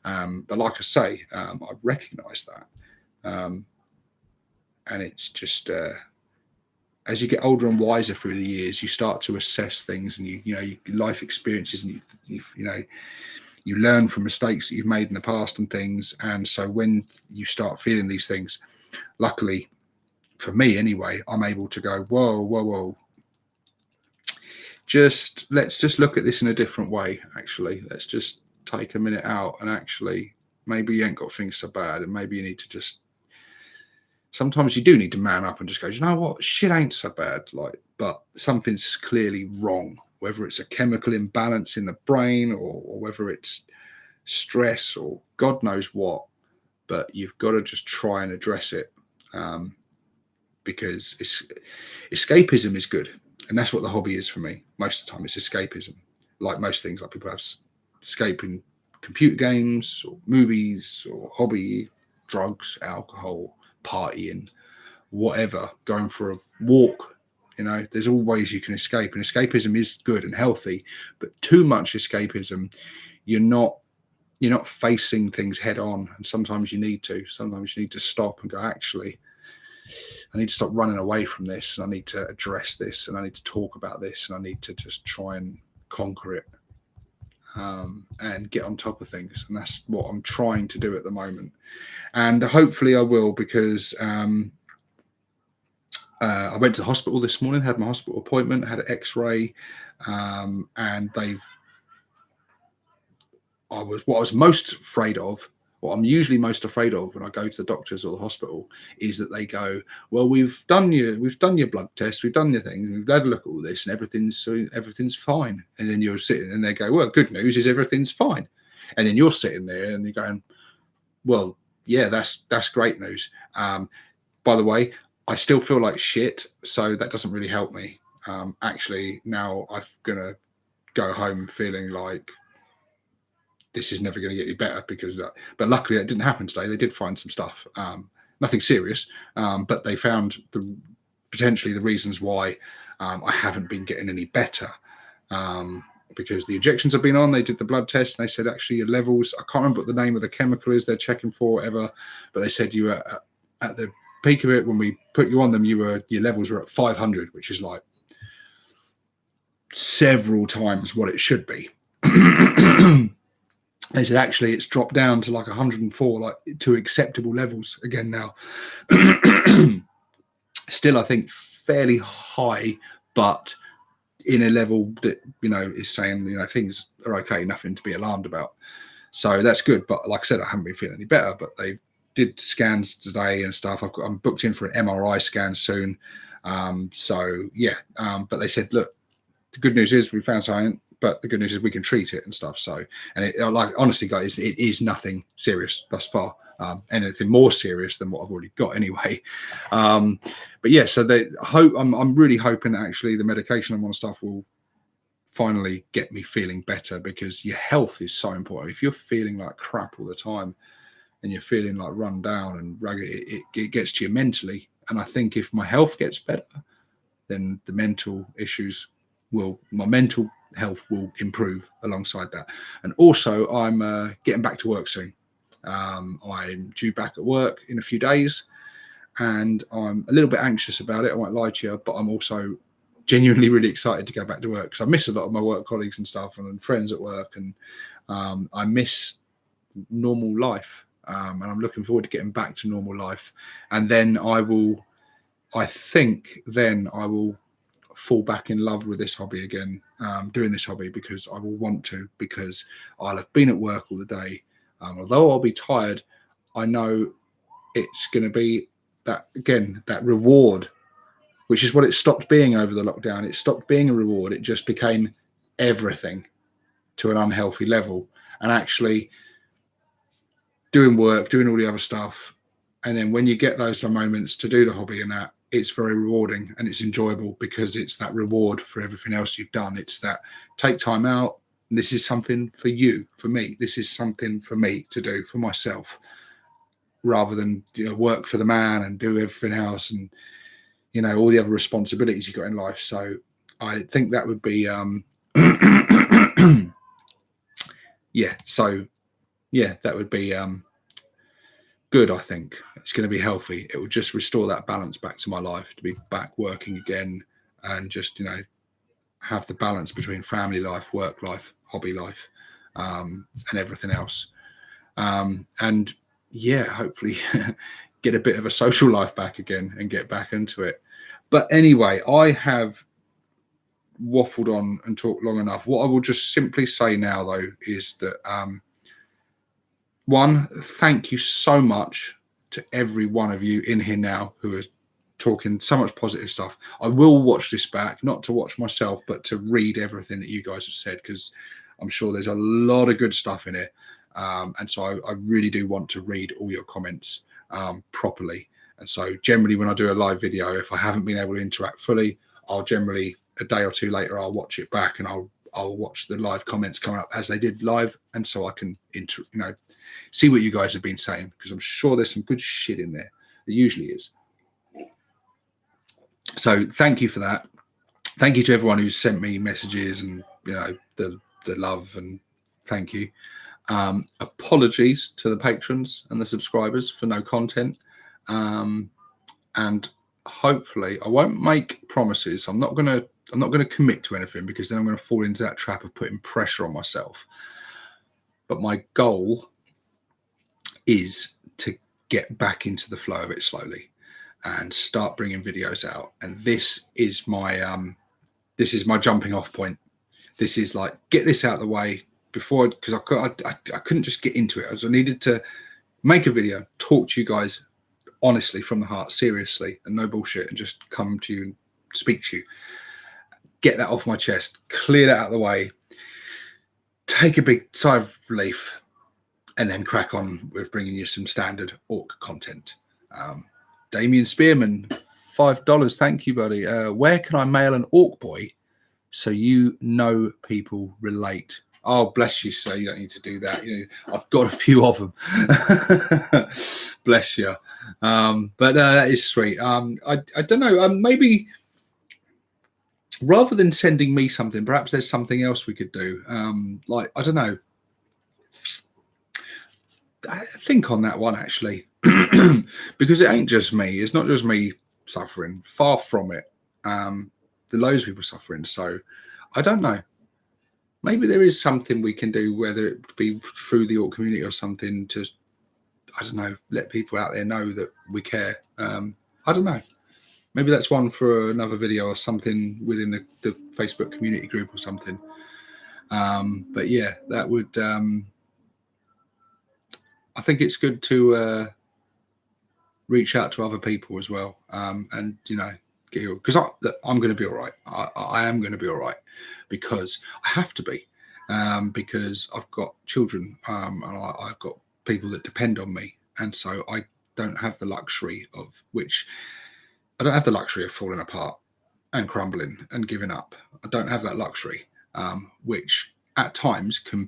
But like I say, I recognise that, and it's just. As you get older and wiser through the years, you start to assess things, and you life experiences, and you learn from mistakes that you've made in the past and things. And so when you start feeling these things, luckily for me anyway, I'm able to go, whoa. Let's just look at this in a different way. Actually, let's just take a minute out and actually, maybe you ain't got things so bad, and maybe you need to just. Sometimes you do need to man up and just go, you know what, shit ain't so bad. Like, but something's clearly wrong. Whether it's a chemical imbalance in the brain, or whether it's stress, or God knows what. But you've got to just try and address it, because escapism is good. And that's what the hobby is for me. Most of the time, it's escapism. Like most things, like people have escaping computer games or movies or hobby, drugs, alcohol, partying, whatever, going for a walk. There's all ways you can escape. And escapism is good and healthy. But too much escapism, you're not facing things head on. And sometimes you need to. Sometimes you need to stop and go, actually, I need to stop running away from this, and I need to address this, and I need to talk about this, and I need to just try and conquer it, and get on top of things. And that's what I'm trying to do at the moment. And hopefully I will, because I went to the hospital this morning, had my hospital appointment, had an x-ray, and what I was most afraid of, what I'm usually most afraid of when I go to the doctors or the hospital, is that they go, well, we've done your blood test, we've done your thing, we've had a look at all this, and everything's fine. And then you're sitting and they go, well, good news is everything's fine. And then you're sitting there and you're going, well, yeah, that's great news. By the way, I still feel like shit, so that doesn't really help me. Actually, now I'm gonna go home feeling like this is never going to get you better, because but luckily that didn't happen today. They did find some stuff, nothing serious, but they found potentially the reasons why I haven't been getting any better, because the injections have been on. They did the blood test and they said, actually, your levels, I can't remember what the name of the chemical is they're checking for, whatever, but they said you were at the peak of it when we put you on them, your levels were at 500, which is like several times what it should be. They said, actually, it's dropped down to like 104, like to acceptable levels again now. Still, I think fairly high, but in a level that, is saying, things are okay, nothing to be alarmed about. So that's good. But like I said, I haven't been feeling any better, but they did scans today and stuff. I'm booked in for an MRI scan soon. But they said, look, the good news is we found something. But the good news is we can treat it and stuff. So, and honestly, guys, it is nothing serious thus far. Anything more serious than what I've already got anyway. But yeah, so I'm really hoping that actually the medication I'm on stuff will finally get me feeling better, because your health is so important. If you're feeling like crap all the time and you're feeling like run down and rugged, it gets to you mentally. And I think if my health gets better, then the mental issues my mental health will improve alongside that. And also, I'm getting back to work soon. I'm due back at work in a few days, and I'm a little bit anxious about it, I won't lie to you, but I'm also genuinely really excited to go back to work, because I miss a lot of my work colleagues and stuff, and friends at work, and I miss normal life, and I'm looking forward to getting back to normal life. And then I think I will fall back in love with this hobby again, doing this hobby, because I will want to, because I'll have been at work all the day. Although I'll be tired, I know it's going to be that reward, which is what it stopped being over the lockdown. It stopped being a reward. It just became everything to an unhealthy level. And actually doing work, doing all the other stuff, and then when you get those moments to do the hobby and that, it's very rewarding and it's enjoyable, because it's that reward for everything else you've done. It's that take time out. And this is something for you, for me. This is something for me to do for myself, rather than work for the man and do everything else and all the other responsibilities you got in life. So I think that would be that would be good. I think it's going to be healthy. It will just restore that balance back to my life, to be back working again, and just have the balance between family life, work life, hobby life, and everything else. And hopefully get a bit of a social life back again and get back into it. But anyway, I have waffled on and talked long enough. What I will just simply say now, though, is that one, thank you so much to every one of you in here now who is talking so much positive stuff. I will watch this back, not to watch myself, but to read everything that you guys have said, because I'm sure there's a lot of good stuff in it. And so I really do want to read all your comments properly. And so generally when I do a live video, if I haven't been able to interact fully, I'll generally a day or two later, I'll watch it back and I'll watch the live comments coming up as they did live. And so I can, see what you guys have been saying, because I'm sure there's some good shit in there. There usually is. So thank you for that. Thank you to everyone who's sent me messages and, the love, and thank you. Apologies to the patrons and the subscribers for no content. And hopefully I won't make promises. I'm not going to commit to anything, because then I'm going to fall into that trap of putting pressure on myself. But my goal is to get back into the flow of it slowly and start bringing videos out. And this is my jumping off point. This is like, get this out of the way before, because I couldn't just get into it. I needed to make a video, talk to you guys honestly from the heart, seriously, and no bullshit, and just come to you and speak to you. Get that off my chest, clear that out of the way, take a big sigh of relief, and then crack on with bringing you some standard orc content. Damien Spearman, $5. Thank you, buddy. Where can I mail an orc boy so people relate? Oh, bless you, sir. You don't need to do that. I've got a few of them. Bless you. But that is sweet. I don't know. Maybe rather than sending me something, perhaps there's something else we could do. I don't know. I think on that one, actually, because it ain't just me. It's not just me suffering. Far from it. The loads of people suffering. So I don't know. Maybe there is something we can do, whether it be through the orc community or something, to, I don't know, let people out there know that we care. I don't know. Maybe that's one for another video or something within the Facebook community group or something. But yeah, that would... I think it's good to reach out to other people as well, and because I'm going to be all right. I am going to be all right, because I have to be, because I've got children, and I've got people that depend on me, and so I don't have the luxury of falling apart and crumbling and giving up. I don't have that luxury, which at times can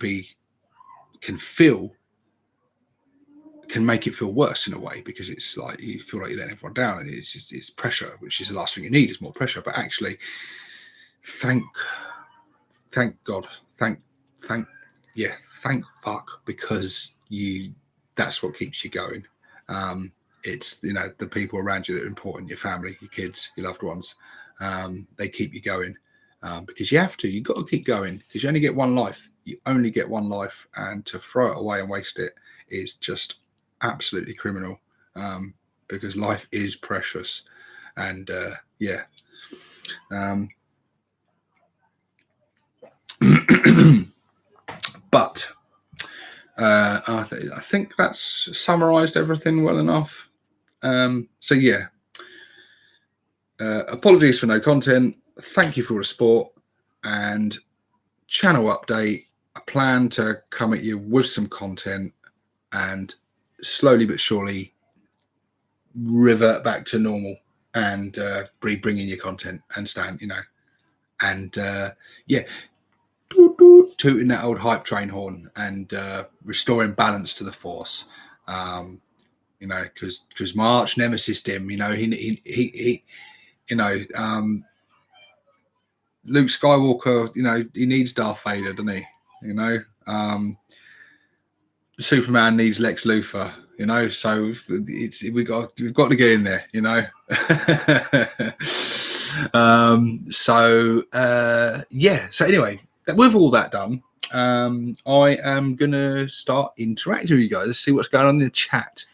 make it feel worse in a way, because it's like you feel like you're letting everyone down, and it's pressure, which is the last thing you need, is more pressure. But actually, thank God, thank fuck, because that's what keeps you going. It's the people around you that are important, your family, your kids, your loved ones. They keep you going, because you've got to keep going, because you only get one life. And to throw it away and waste it is just absolutely criminal, because life is precious. And but I think that's summarized everything well enough. So yeah, apologies for no content. Thank you for all the support, and channel update. I plan to come at you with some content, and slowly but surely revert back to normal, and bring in your content and tooting that old hype train horn, and restoring balance to the force. Because my arch nemesis Dim, he Luke Skywalker, he needs Darth Vader, doesn't he? Superman needs Lex Luthor, so we've got to get in there, So anyway, with all that done, I am gonna start interacting with you guys. Let's see what's going on in the chat.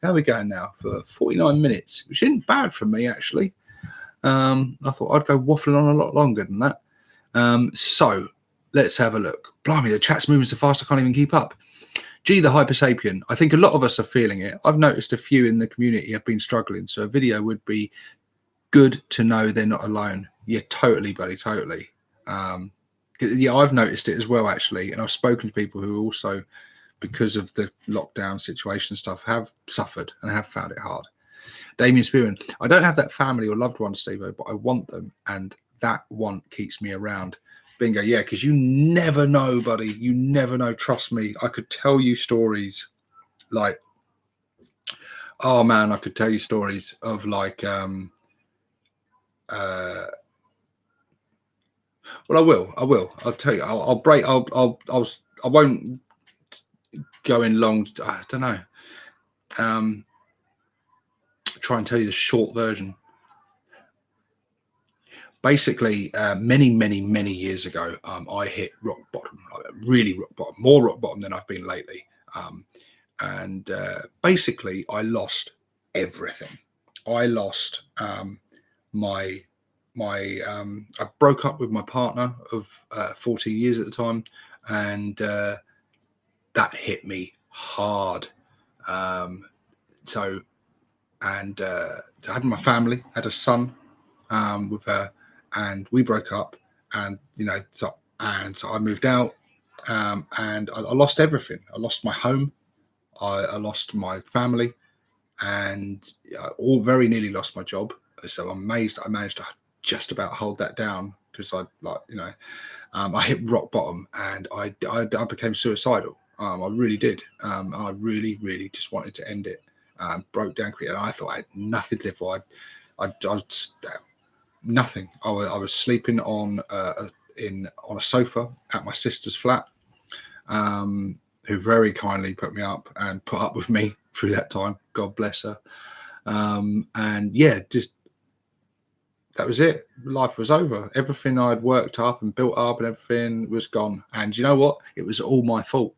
How are we going now? For 49 minutes, which isn't bad for me, actually. I thought I'd go waffling on a lot longer than that. So let's have a look. Blimey, the chat's moving so fast I can't even keep up. G, the hypersapien. I think a lot of us are feeling it. I've noticed a few in the community have been struggling. So a video would be good to know they're not alone. Yeah, totally, buddy, totally. Yeah, I've noticed it as well, actually. And I've spoken to people who also, because of the lockdown situation stuff, have suffered and have found it hard. Damien Spearman, I don't have that family or loved ones, Steve-O, but I want them. And that want keeps me around. Bingo, yeah, because you never know, buddy. You never know. Trust me. I could tell you stories like, oh man, I could tell you stories of like, well, I will. I'll tell you. I'll break. I won't go in long. I don't know. Try and tell you the short version. Basically, many years ago, I hit rock bottom, really rock bottom, more rock bottom than I've been lately. And basically, I lost everything. I lost I broke up with my partner of 14 years at the time, and that hit me hard. So I had my family, had a son with her, and we broke up, and so I moved out, and I lost everything. I lost my home, I lost my family, and I all very nearly lost my job. So I'm amazed I managed to just about hold that down, because I hit rock bottom, and I became suicidal. I really did. I really just wanted to end it. Broke down quickly, and I thought I had nothing to live for. I was nothing. I was sleeping on a sofa at my sister's flat, who very kindly put me up and put up with me through that time. God bless her. And yeah, just that was it. Life was over. Everything I'd worked up and built up and everything was gone. And you know what? It was all my fault.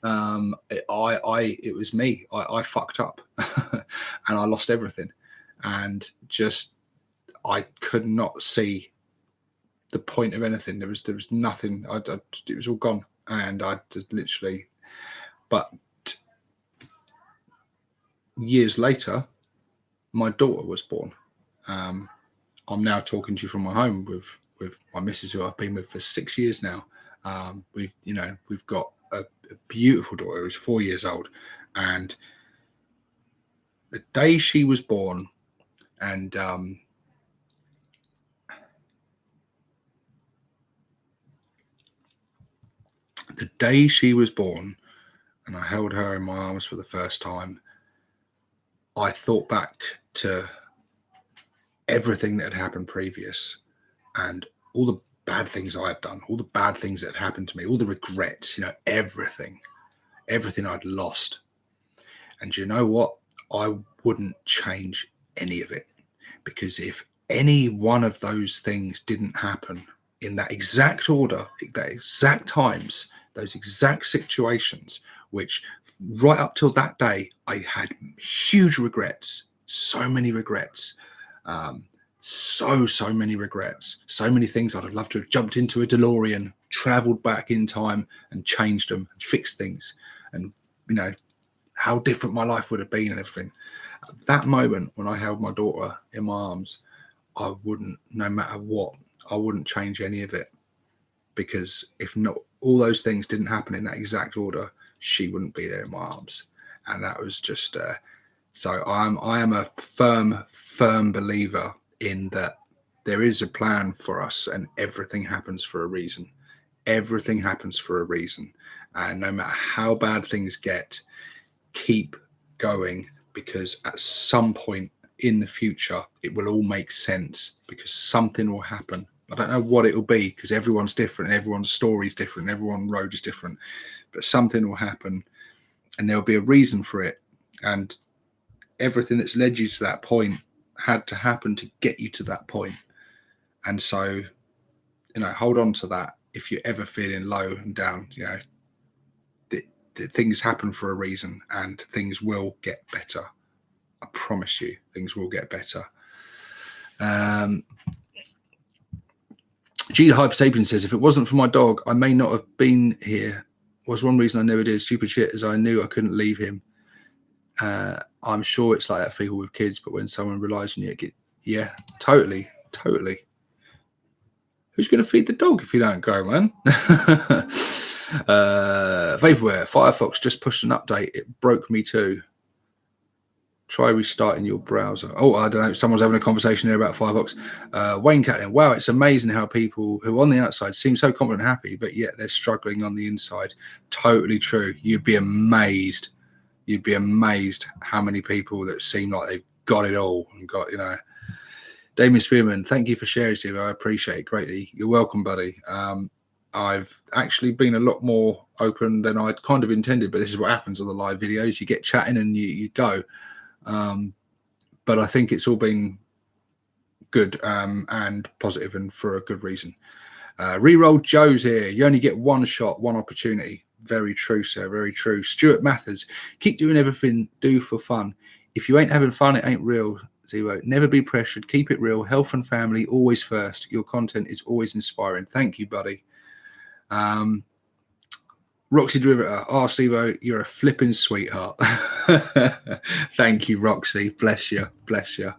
It was me. I fucked up, and I lost everything. And just I could not see the point of anything. There was nothing. It was all gone, and I just literally. But years later, my daughter was born. I'm now talking to you from my home with my missus, who I've been with for 6 years now. We've got a beautiful daughter who's 4 years old, and the day she was born, and the day she was born, and I held her in my arms for the first time, I thought back to everything that had happened previous, and all the bad things I had done, all the bad things that had happened to me, all the regrets, everything I'd lost. And you know what? I wouldn't change any of it, because if any one of those things didn't happen in that exact order, that exact times, those exact situations, which right up till that day, I had huge regrets, so many regrets. So many regrets, so many things I'd have loved to have jumped into a DeLorean, traveled back in time and changed them, and fixed things, and how different my life would have been and everything. At that moment when I held my daughter in my arms, I wouldn't, no matter what, I wouldn't change any of it, because if not, all those things didn't happen in that exact order, she wouldn't be there in my arms. And that was just so I am a firm believer in that there is a plan for us, and everything happens for a reason. Everything happens for a reason. And no matter how bad things get, keep going, because at some point in the future, it will all make sense, because something will happen. I don't know what it will be, because everyone's different, everyone's story is different, everyone's road is different, but something will happen, and there'll be a reason for it. And everything that's led you to that point had to happen to get you to that point. And so, hold on to that. If you're ever feeling low and down, things happen for a reason, and things will get better. I promise you, things will get better. G Hypersapien says, if it wasn't for my dog, I may not have been here. Was one reason I never did stupid shit as I knew I couldn't leave him. I'm sure it's like that for people with kids, but when someone relies on you, yeah, totally. Who's going to feed the dog if you don't go, man? Vaporware, Firefox just pushed an update. It broke me too. Try restarting your browser. Oh, I don't know. Someone's having a conversation here about Firefox. Wayne Catlin, wow, it's amazing how people who on the outside seem so confident and happy, but yet they're struggling on the inside. Totally true. You'd be amazed. You'd be amazed how many people that seem like they've got it all and got, you know. Damien Spearman, thank you for sharing, Steve. I appreciate it greatly. You're welcome, buddy. I've actually been a lot more open than I'd kind of intended, but this is what happens on the live videos. You get chatting and you go. But I think it's all been good and positive and for a good reason. Reroll Joe's here. You only get one shot, one opportunity. Very true, sir. Very true. Stuart Mathers, keep doing everything, do for fun. If you ain't having fun, it ain't real. Zero. Never be pressured. Keep it real. Health and family always first. Your content is always inspiring. Thank you, buddy. Roxy Derivator. Oh, Steve-O, you're a flipping sweetheart. Thank you, Roxy. Bless you. Bless you.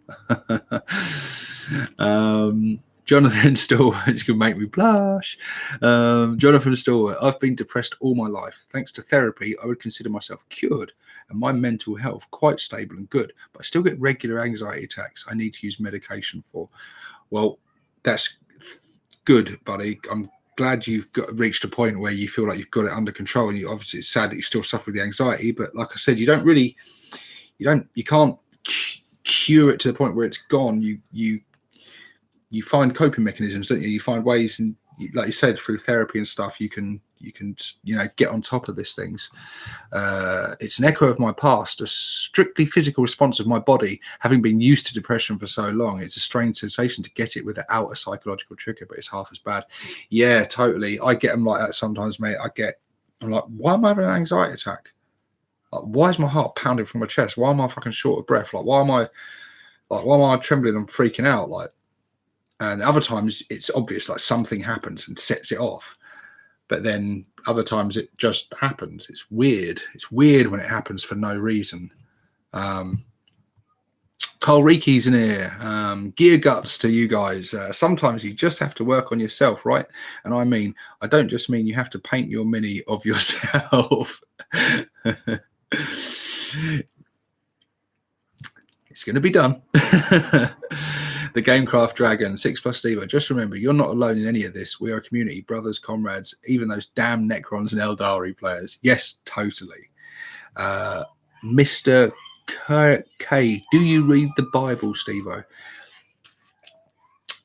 Jonathan Stall, it's going to make me blush. Jonathan Stall, I've been depressed all my life. Thanks to therapy, I would consider myself cured and my mental health quite stable and good, but I still get regular anxiety attacks I need to use medication for. Well, that's good, buddy. I'm glad you've reached a point where you feel like you've got it under control, and obviously it's sad that you still suffer with the anxiety, but like I said, you can't cure it to the point where it's gone. You find coping mechanisms, don't you? You find ways, and like you said, through therapy and stuff, you can get on top of these things. It's an echo of my past, a strictly physical response of my body, having been used to depression for so long. It's a strange sensation to get it without a psychological trigger, but it's half as bad. Yeah, totally. I get them like that sometimes, mate. I'm like, why am I having an anxiety attack? Like, why is my heart pounding from my chest? Why am I fucking short of breath? Like, why am I trembling and freaking out? Like, and other times it's obvious, like something happens and sets it off. But then other times it just happens. It's weird. It's weird when it happens for no reason. Carl Reeky's in here. Gear guts to you guys. Sometimes you just have to work on yourself, right? And I mean, I don't just mean you have to paint your mini of yourself. It's going to be done. The Gamecraft Dragon, 6+ Steve. Just remember, you're not alone in any of this. We are a community, brothers, comrades, even those damn Necrons and Eldari players. Yes, totally. Mr. K, do you read the Bible, Steve-O?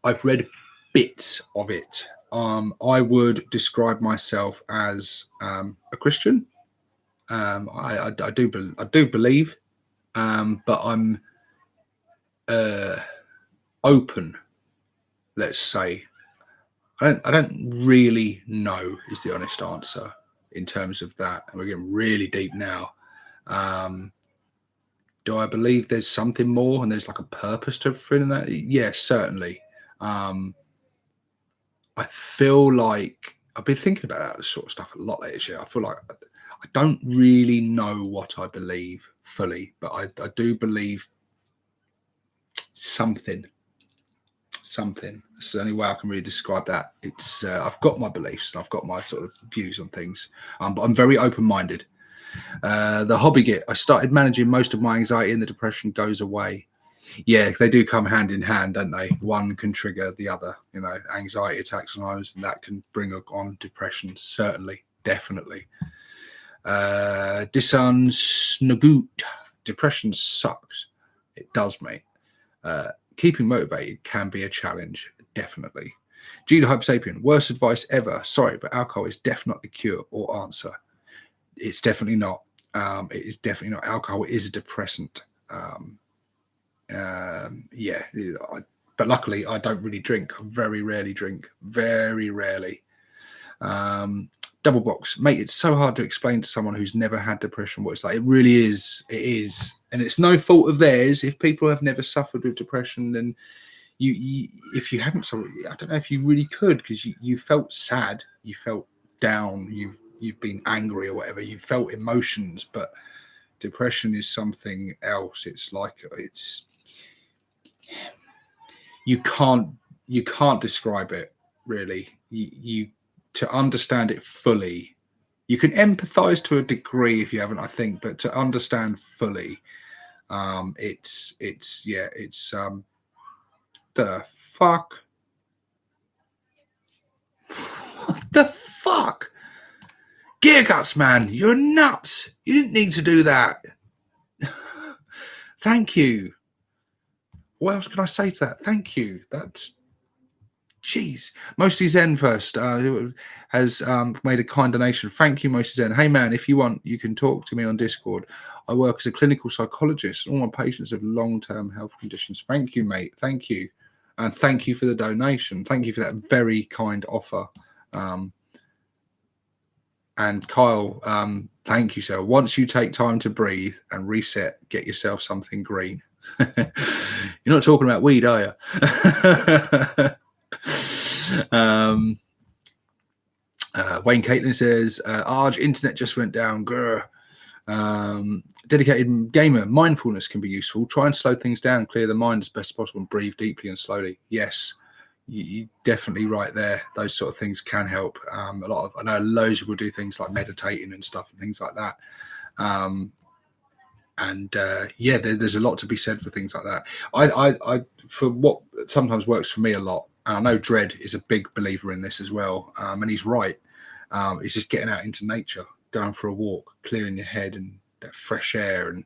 I've read bits of it. I would describe myself as a Christian. I do believe, but I'm open, let's say. I don't really know is the honest answer in terms of that, and we're getting really deep now. Do I believe there's something more and there's like a purpose to everything that? Yes, certainly. I feel like I've been thinking about that sort of stuff a lot lately. I feel like I don't really know what I believe fully, but I do believe something. It's the only way I can really describe that. It's I've got my beliefs and I've got my sort of views on things, but I'm very open-minded. The hobby git, I started managing most of my anxiety and the depression goes away. Yeah, they do come hand in hand, don't they? One can trigger the other, anxiety attacks sometimes, and that can bring on depression. Certainly, definitely. Disan Snagoot, depression sucks. It does, mate. Keeping motivated can be a challenge, definitely. G the Hype Sapien, worst advice ever. Sorry, but alcohol is definitely the cure or answer. It's definitely not. It is definitely not. Alcohol is a depressant. Yeah, but luckily I don't really drink. I very rarely drink. Very rarely. double box, mate. It's so hard to explain to someone who's never had depression what it's like. It really is. It is, and it's no fault of theirs. If people have never suffered with depression, then you if you hadn't, so I don't know if you really could, because you felt sad, you felt down, you've been angry or whatever, you felt emotions, but depression is something else. It's like you can't describe it really. You to understand it fully, you can empathize to a degree if you haven't, I think, but to understand fully, it's the fuck. What the fuck? Gear guts, man, you're nuts. You didn't need to do that. Thank you. What else can I say to that? Thank you. That's, jeez. Mostly Zen first has made a kind donation. Thank you, Mostly Zen. Hey, man, if you want, you can talk to me on Discord. I work as a clinical psychologist. All my patients have long-term health conditions. Thank you, mate. Thank you. And thank you for the donation. Thank you for that very kind offer. And Kyle, thank you, sir. Once you take time to breathe and reset, get yourself something green. You're not talking about weed, are you? Wayne Caitlin says, Arj, internet just went down. Grr. Dedicated gamer, mindfulness can be useful. Try and slow things down, clear the mind as best as possible, and breathe deeply and slowly. Yes, you definitely right there. Those sort of things can help. I know loads of people do things like meditating and stuff and things like that. There's a lot to be said for things like that. I for what sometimes works for me a lot. I know Dredd is a big believer in this as well, and he's right. It's just getting out into nature, going for a walk, clearing your head, and that fresh air, and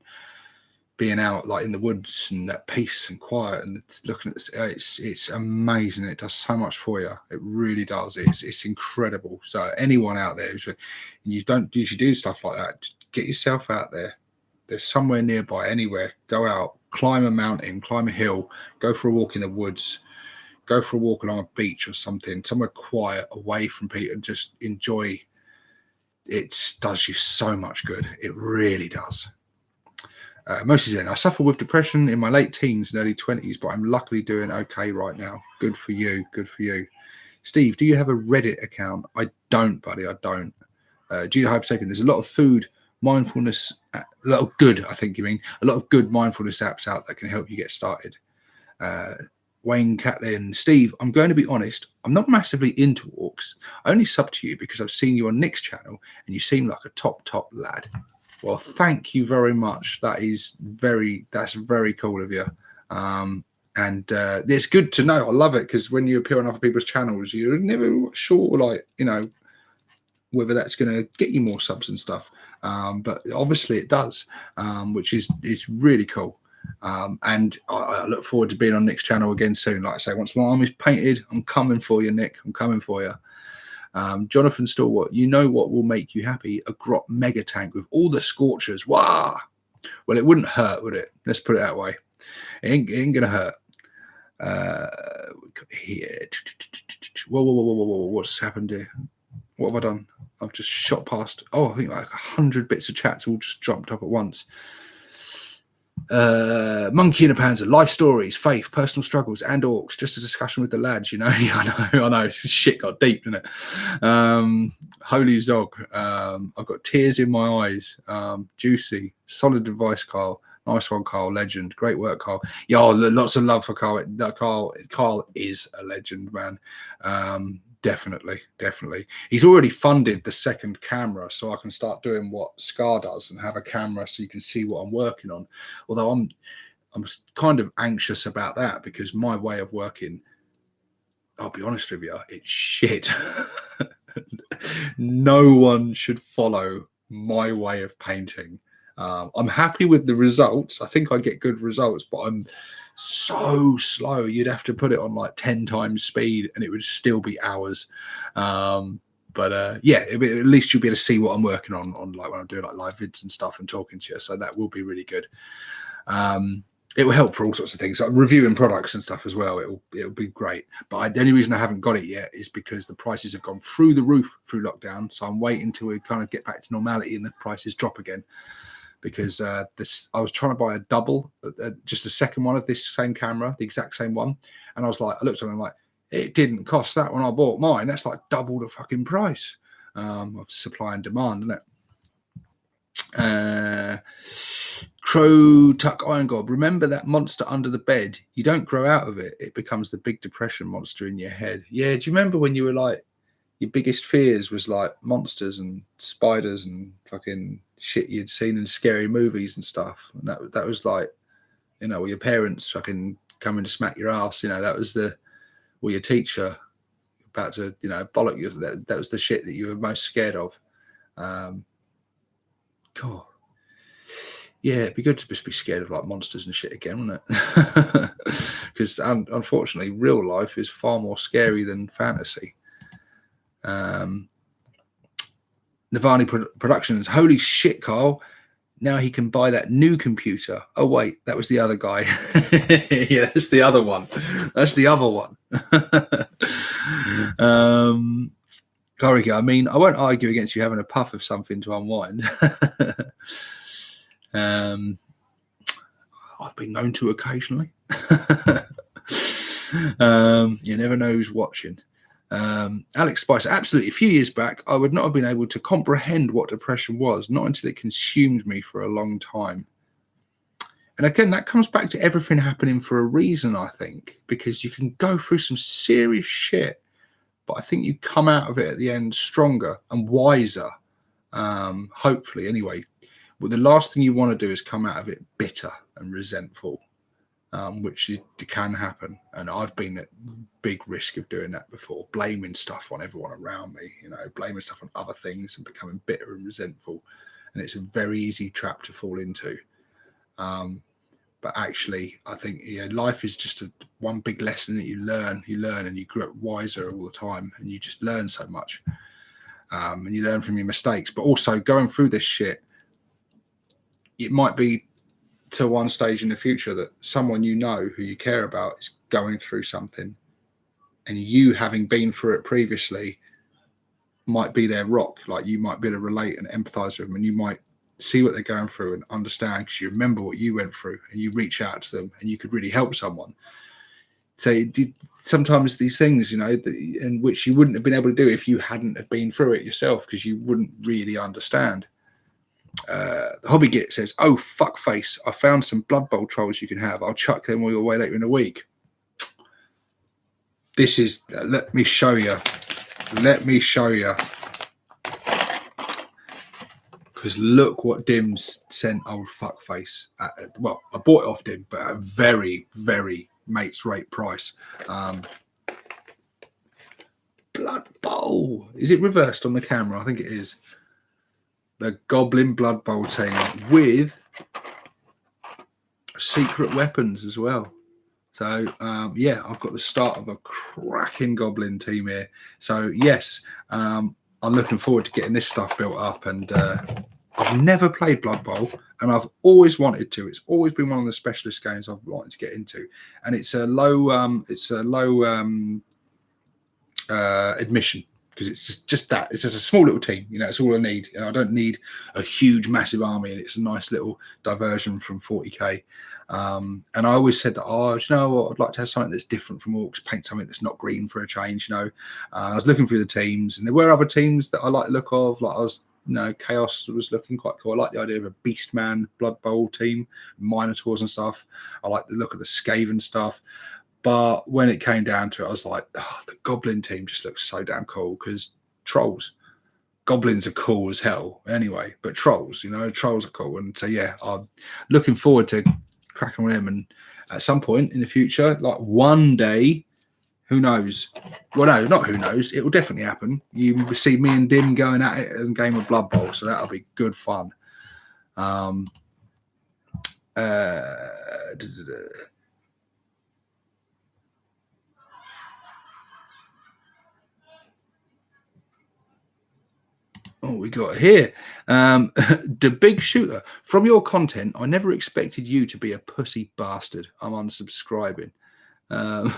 being out like in the woods, and that peace and quiet, and looking at this. It's amazing. It does so much for you. It really does. It's incredible. So anyone out there, you don't usually do stuff like that, just get yourself out there. There's somewhere nearby, anywhere. Go out, climb a mountain, climb a hill, go for a walk in the woods, go for a walk along a beach or something, somewhere quiet, away from people, and just enjoy. It does you so much good. It really does. Mostly Zen. I suffer with depression in my late teens and early 20s, but I'm luckily doing okay right now. Good for you. Good for you. Steve, do you have a Reddit account? I don't, buddy. I don't. Gina Hypersapien, there's a lot of food mindfulness, a lot of good, I think you mean, a lot of good mindfulness apps out that can help you get started. Wayne Catlin, Steve, I'm going to be honest, I'm not massively into walks. I only sub to you because I've seen you on Nick's channel and you seem like a top lad. Well, thank you very much. That's very cool of you. And it's good to know. I love it, because when you appear on other people's channels, you're never sure, like, you know, whether that's going to get you more subs and stuff. But obviously it does, which is really cool. And I look forward to being on Nick's channel again soon. Like I say, once my arm is painted, I'm coming for you, Nick. I'm coming for you. Jonathan Stalwart, you know what will make you happy? A Grot mega tank with all the scorchers. Wow. Well, it wouldn't hurt, would it? Let's put it that way. It ain't gonna hurt. Here. Whoa. What's happened here? What have I done? I've just shot past. I think like 100 bits of chats all just jumped up at once. Monkey in a Panzer, life stories, faith, personal struggles, and orcs. Just a discussion with the lads, you know. I know. Shit got deep, didn't it? Holy Zog. I've got tears in my eyes. Juicy, solid advice, Carl. Nice one, Carl. Legend. Great work, Carl. Yeah, lots of love for Carl. Carl is a legend, man. Definitely. He's already funded the second camera, so I can start doing what Scar does and have a camera so you can see what I'm working on. Although I'm kind of anxious about that, because my way of working, I'll be honest with you, it's shit. No one should follow my way of painting. I'm happy with the results. I think I get good results, but I'm so slow. You'd have to put it on like 10 times speed and it would still be hours. But at least you'll be able to see what I'm working on like when I'm doing like live vids and stuff and talking to you. So that will be really good. it will help for all sorts of things, like reviewing products and stuff as well. It'll be great. But the only reason I haven't got it yet is because the prices have gone through the roof through lockdown. So I'm waiting till we kind of get back to normality and the prices drop again. Because I was trying to buy a double, just a second one of this same camera, the exact same one, and I looked at it, I'm like, it didn't cost that when I bought mine. That's like double the fucking price of supply and demand, isn't it? Crow Tuck Iron Gob. Remember that monster under the bed? You don't grow out of it. It becomes the big depression monster in your head. Yeah. Do you remember when you were like, your biggest fears was like monsters and spiders and fucking shit you'd seen in scary movies and stuff? And that was like, your parents fucking coming to smack your ass. That was your teacher about to, bollock you. That was the shit that you were most scared of. God. Yeah, it'd be good to just be scared of like monsters and shit again, wouldn't it? Because unfortunately, real life is far more scary than fantasy. Navani Productions. Holy shit, Carl. Now he can buy that new computer. Oh, wait, that was the other guy. Yeah, that's the other one. That's the other one. Clarika, I mean, I won't argue against you having a puff of something to unwind. I've been known to occasionally. You never know who's watching. Alex Spicer, absolutely. A few years back, I would not have been able to comprehend what depression was, not until it consumed me for a long time. And again, that comes back to everything happening for a reason, I think, because you can go through some serious shit, but I think you come out of it at the end stronger and wiser, hopefully, anyway. Well, the last thing you want to do is come out of it bitter and resentful, which can happen. And I've been at big risk of doing that before, blaming stuff on everyone around me, blaming stuff on other things and becoming bitter and resentful. And it's a very easy trap to fall into. But actually, I think life is just one big lesson that you learn and you grow wiser all the time, and you just learn so much. And you learn from your mistakes, but also going through this shit, it might be to one stage in the future that someone who you care about is going through something, and you, having been through it previously, might be their rock. Like, you might be able to relate and empathize with them, and you might see what they're going through and understand because you remember what you went through, and you reach out to them and you could really help someone. So sometimes these things, in which you wouldn't have been able to do if you hadn't have been through it yourself, because you wouldn't really understand. The Hobby Git says, "Oh, fuck face, I found some Blood Bowl trolls you can have. I'll chuck them all your way later in the week." This is, let me show you. Because look what Dim's sent old fuckface. Well, I bought it off Dim, but at a very, very mates rate price. Blood Bowl. Is it reversed on the camera? I think it is. The Goblin Blood Bowl team with secret weapons as well. So, yeah, I've got the start of a cracking Goblin team here. So, yes, I'm looking forward to getting this stuff built up. And I've never played Blood Bowl, and I've always wanted to. It's always been one of the specialist games I've wanted to get into. And it's a low admission, because it's just that. It's just a small little team. It's all I need. I don't need a huge, massive army, and it's a nice little diversion from 40k. And I always said that, you know what, I'd like to have something that's different from Orcs, paint something that's not green for a change. I was looking through the teams, and there were other teams that I like the look of. Like Chaos was looking quite cool. I like the idea of a Beastman Blood Bowl team, Minotaurs and stuff. I like the look of the Skaven stuff. But when it came down to it, I was like, the Goblin team just looks so damn cool, because trolls. Goblins are cool as hell anyway, but trolls are cool. And so, yeah, I'm looking forward to cracking with them. And at some point in the future, like one day, who knows? Well, no, not who knows. It will definitely happen. You will see me and Dim going at it in a game of Blood Bowl, so that'll be good fun. Oh, we got here. The Big Shooter. From your content, I never expected you to be a pussy bastard. I'm unsubscribing. Um,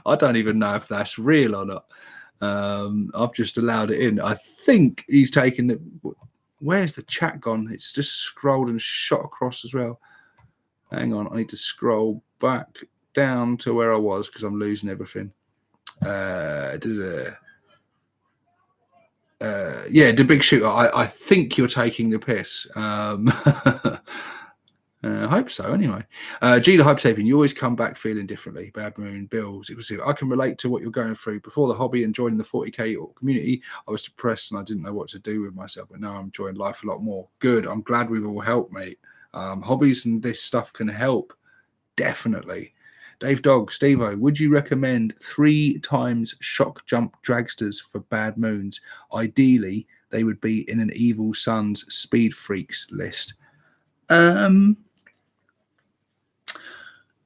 I don't even know if that's real or not. I've just allowed it in. I think he's taken it. Where's the chat gone? It's just scrolled and shot across as well. Hang on, I need to scroll back down to where I was because I'm losing everything. Yeah, the Big Shooter. I think you're taking the piss. I hope so, anyway. G the Hype Sapien, you always come back feeling differently. Bad Moon, Bills. It was, I can relate to what you're going through. Before the hobby and joining the 40k community, I was depressed and I didn't know what to do with myself. But now I'm enjoying life a lot more. Good. I'm glad we've all helped, mate. Hobbies and this stuff can help. Definitely. Dave Dog, Steve-O, would you recommend 3 times shock jump dragsters for Bad Moons? Ideally, they would be in an Evil Sons Speed Freaks list.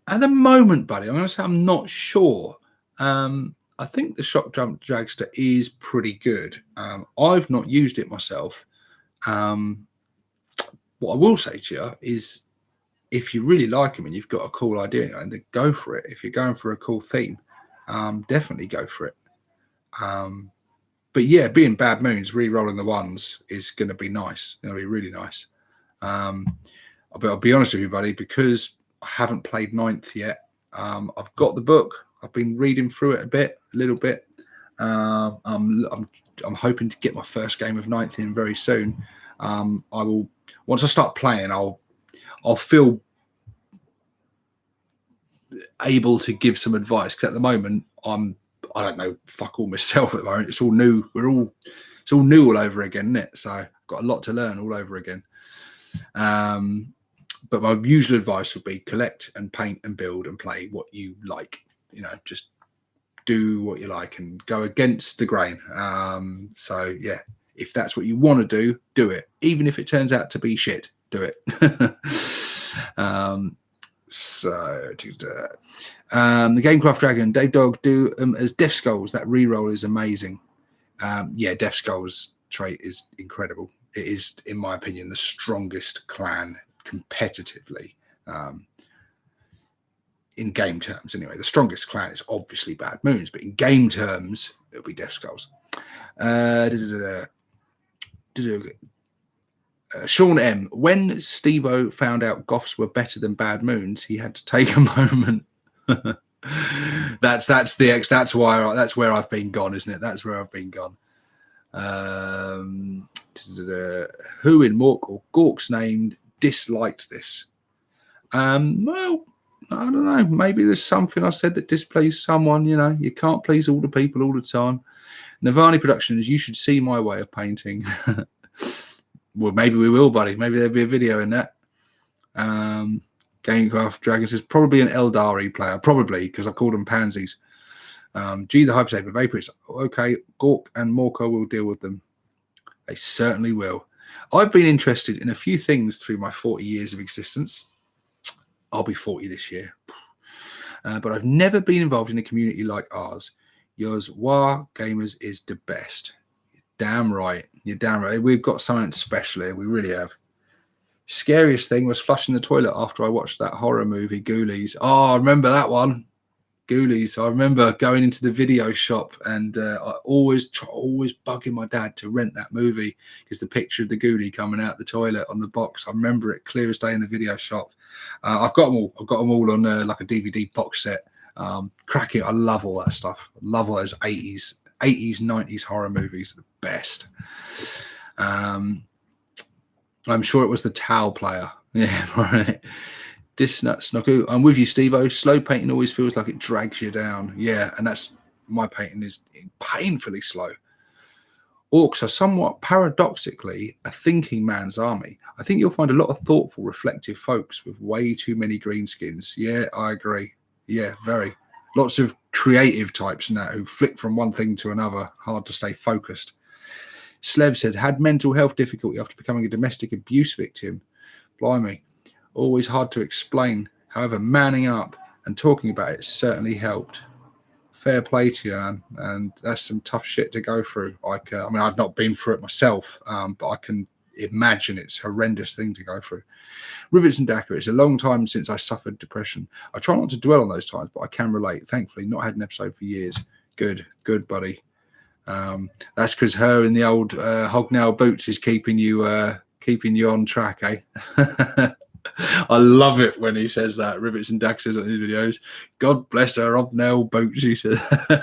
At the moment, buddy, I'm going to say I'm not sure. I think the shock jump dragster is pretty good. I've not used it myself. What I will say to you is, if you really like them and you've got a cool idea, and then go for it. If you're going for a cool theme, definitely go for it. But yeah, being Bad Moons, re-rolling the ones is going to be nice. It's going to be really nice. But I'll be honest with you, buddy, because I haven't played 9th yet. I've got the book. I've been reading through it a little bit. I'm hoping to get my first game of 9th in very soon. I will, once I start playing, I'll feel able to give some advice, because at the moment I don't know fuck all myself at the moment. It's all new. It's all new all over again, isn't it? So I've got a lot to learn all over again. But my usual advice would be collect and paint and build and play what you like. Just do what you like and go against the grain. So yeah, if that's what you want to do it. Even if it turns out to be shit, do it. So the Gamecraft Dragon, Dave Dog, do as Death Skulls. That reroll is amazing. Yeah, Death Skulls trait is incredible. It is, in my opinion, the strongest clan competitively. In game terms, anyway. The strongest clan is obviously Bad Moons, but in game terms, it'll be Death Skulls. Sean M. When Steve-O found out Goths were better than Bad Moons, he had to take a moment. That's where I've been gone, isn't it? That's where I've been gone. Who in Mork or Gork's name disliked this? Well, I don't know. Maybe there's something I said that displeased someone. You can't please all the people all the time. Navani Productions, you should see my way of painting. Well, maybe we will, buddy. Maybe there'll be a video in that. Gamecraft Dragon says probably an Eldari player. Probably, because I called them pansies. G the Hype Saber Vapors. Okay, Gork and Morko will deal with them. They certainly will. I've been interested in a few things through my 40 years of existence. I'll be 40 this year. But I've never been involved in a community like ours. Yours, War Gamers, is the best. You're damn right. You're damn right. We've got something special here. We really have. Scariest thing was flushing the toilet after I watched that horror movie, Ghoulies. Oh, I remember that one. Ghoulies. I remember going into the video shop and I always bugging my dad to rent that movie because the picture of the ghoulie coming out the toilet on the box. I remember it clear as day in the video shop. I've got them all. I've got them all on like a DVD box set. Cracking. I love all that stuff. I love all those 80s, 90s horror movies. The best. I'm sure it was the Towel Player. Yeah, right. Disnut Snoku. I'm with you, Steve-O. Slow painting always feels like it drags you down. Yeah, and that's my painting is painfully slow. Orcs are somewhat paradoxically a thinking man's army. I think you'll find a lot of thoughtful, reflective folks with way too many greenskins. Yeah, I agree. Yeah, very. Lots of creative types now who flick from one thing to another. Hard to stay focused. Slev said, had mental health difficulty after becoming a domestic abuse victim. Blimey. Always hard to explain. However, manning up and talking about it certainly helped. fair play to you, man. And that's some tough shit to go through. Like, I mean, I've not been through it myself, but I can imagine it's a horrendous thing to go through. Rivets and Daka, it's a long time since I suffered depression. I try not to dwell on those times, but I can relate. Thankfully, not had an episode for years. Good, buddy. That's because her in the old hobnail boots is keeping you on track, eh? I love it when he says that. Rivets and Dax says on his videos, God bless her hobnail boots, he says.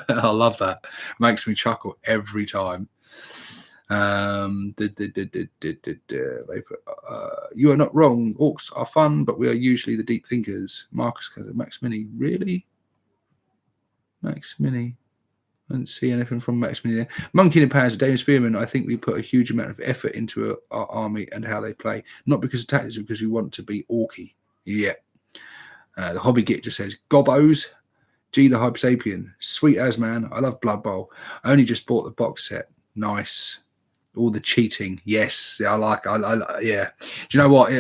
I love that. Makes me chuckle every time. They put, you are not wrong. Orcs are fun, but we are usually the deep thinkers. Marcus, Max Mini, really? Max Mini. I didn't see anything from Max Mini there. Monkey in the Pants, Damon Spearman. I think we put a huge amount of effort into our army and how they play. Not because of tactics, because we want to be orky. Yeah. The Hobby Git just says, Gobos. G the Hype Sapien. Sweet as, man. I love Blood Bowl. I only just bought the box set. Nice. All the cheating. Yes. Yeah, yeah. Do you know what?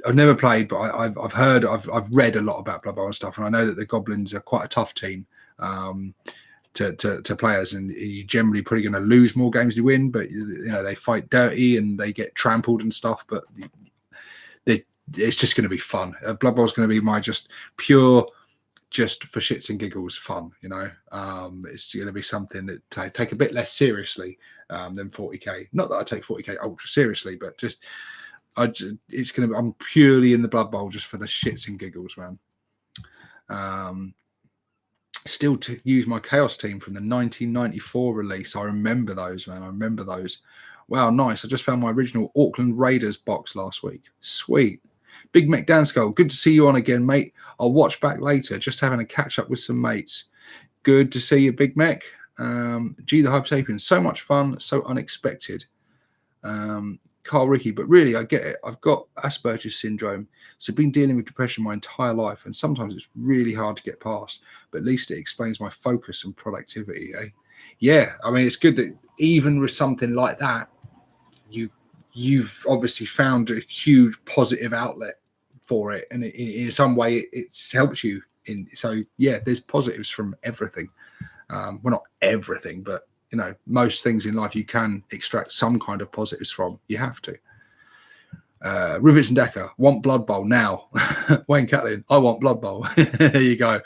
I've never played, but I've heard, I've read a lot about Blood Bowl and stuff, and I know that the Goblins are quite a tough team to players, and you're generally probably going to lose more games than you win, but you know they fight dirty and they get trampled and stuff, but it's just going to be fun. Blood Bowl is going to be my just pure, just for shits and giggles fun, you know. It's going to be something that I take a bit less seriously than 40k. Not that I take 40k ultra seriously, but just it's going to be, I'm purely in the Blood Bowl just for the shits and giggles, man. Still to use my Chaos team from the 1994 release. I remember those, man. I remember those. Wow, nice. I just found my original Auckland Raiders box last week. Sweet. Big Mech Danskull, good to see you on again, mate. I'll watch back later. Just having a catch up with some mates. Good to see you, Big Mech. G the Hype Sapien, so much fun, so unexpected. Carl Ricky, but really, I get it. I've got Asperger's syndrome, so been dealing with depression my entire life, and sometimes it's really hard to get past, but at least it explains my focus and productivity, eh? Yeah, I mean, it's good that even with something like that, you've obviously found a huge positive outlet for it, and in some way it's helped you. So yeah, there's positives from everything. Well, not everything, but you know, most things in life you can extract some kind of positives from. You have to. Rivets and Decker, want Blood Bowl now. Wayne Catlin, I want Blood Bowl. There you go.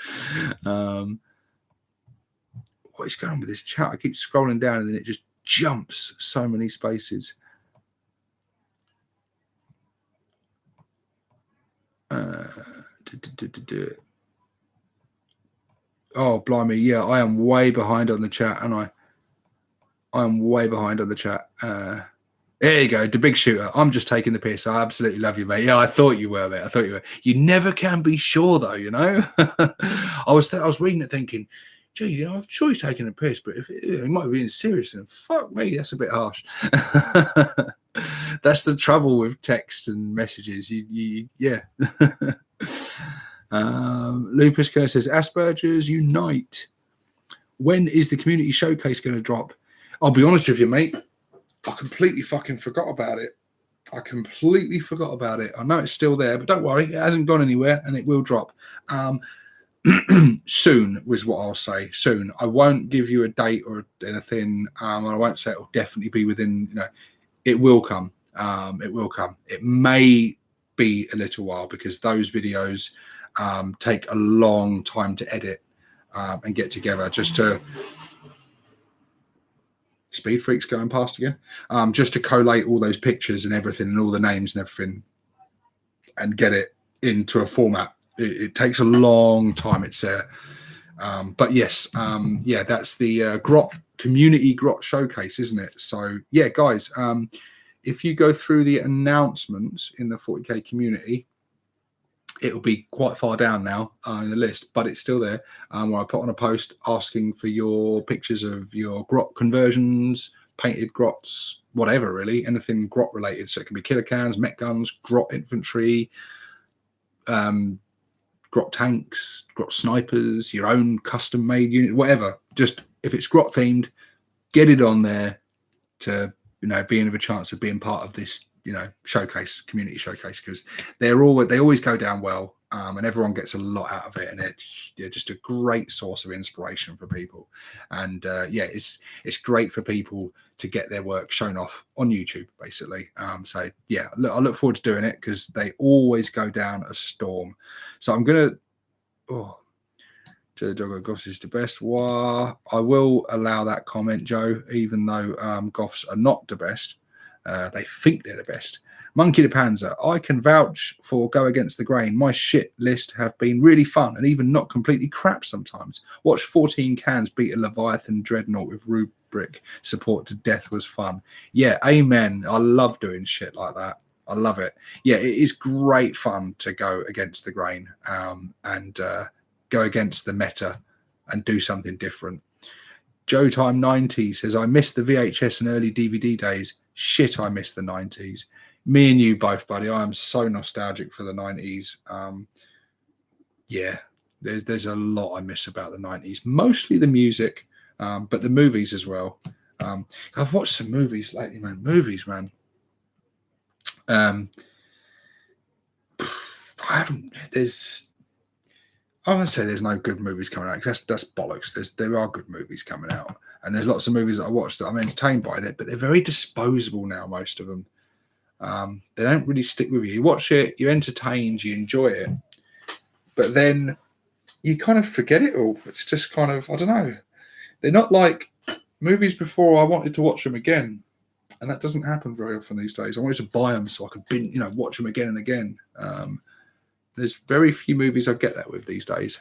What is going on with this chat? I keep scrolling down and then it just jumps so many spaces. Oh, blimey. Yeah, I am way behind on the chat, and I'm way behind on the chat. There you go, the big shooter. I'm just taking the piss. I absolutely love you, mate. Yeah, I thought you were, mate. I thought you were. You never can be sure, though, you know? I was reading it thinking, gee, you know, I'm sure he's taking a piss, but if he might be being serious, and fuck me, that's a bit harsh. That's the trouble with text and messages. Yeah. Lupus Kerr says, Asperger's Unite. When is the community showcase going to drop? I'll be honest with you, mate. I completely fucking forgot about it. I know it's still there, but don't worry. It hasn't gone anywhere, and it will drop. Soon was what I'll say. Soon. I won't give you a date or anything. I won't say it'll definitely be within, you know, it will come. It will come. It may be a little while because those videos take a long time to edit and get together just to... Speed Freaks going past again. Just to collate all those pictures and everything and all the names and everything and get it into a format. It takes a long time. It's but yes, yeah, that's the Grot Community Grot Showcase, isn't it? So yeah, guys, if you go through the announcements in the 40k community, it'll be quite far down now in the list, but it's still there. Where I put on a post asking for your pictures of your grot conversions, painted grots, whatever, really, anything grot related. So it can be killer cans, mech guns, grot infantry, grot tanks, grot snipers, your own custom made unit, whatever. Just if it's grot themed, get it on there to, you know, be in with a chance of being part of this, you know, showcase, community showcase, because they always go down well. and everyone gets a lot out of it, and they're just a great source of inspiration for people. And it's great for people to get their work shown off on YouTube, basically. So yeah, I look forward to doing it because they always go down a storm. So I'm gonna. Oh, Joe the Doggo Goths is the best. Wow, I will allow that comment, Joe, even though Goths are not the best. They think they're the best. Monkey the Panzer, I can vouch for Go Against the Grain. My shit list have been really fun and even not completely crap sometimes. Watch 14 cans beat a Leviathan Dreadnought with rubric support to death was fun. Yeah, amen. I love doing shit like that. I love it. Yeah, it is great fun to go against the grain and go against the meta and do something different. Joe Time 90 says, I miss the VHS and early DVD days. Shit, I miss the 90s. Me and you both, buddy. I am so nostalgic for the 90s. Yeah, there's a lot I miss about the 90s. Mostly the music, but the movies as well. I've watched some movies lately, man. I haven't. I won't say there's no good movies coming out because that's bollocks. There are good movies coming out, and there's lots of movies that I watch that I'm entertained by. But they're very disposable now. Most of them. They don't really stick with you. You watch it, you're entertained, you enjoy it, but then you kind of forget it all. It's just kind of, I don't know. They're not like movies before. I wanted to watch them again, and that doesn't happen very often these days. I wanted to buy them so I could watch them again and again. There's very few movies I get that with these days.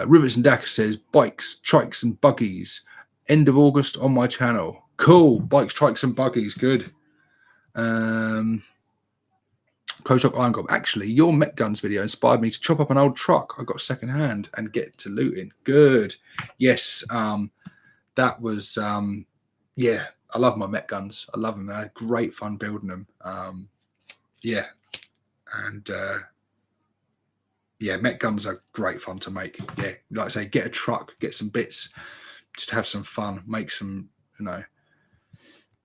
Rivers and Daka says, bikes, trikes and buggies. End of August on my channel. Cool. Bikes, trikes and buggies. Good. Close-up Iron Gob. Actually, your Met Guns video inspired me to chop up an old truck I got second hand and get to looting. Good. Yes. That was yeah. I love my Met Guns. I love them. I had great fun building them. Yeah. And yeah, Met Guns are great fun to make. Yeah, like I say, get a truck, get some bits, just have some fun, make some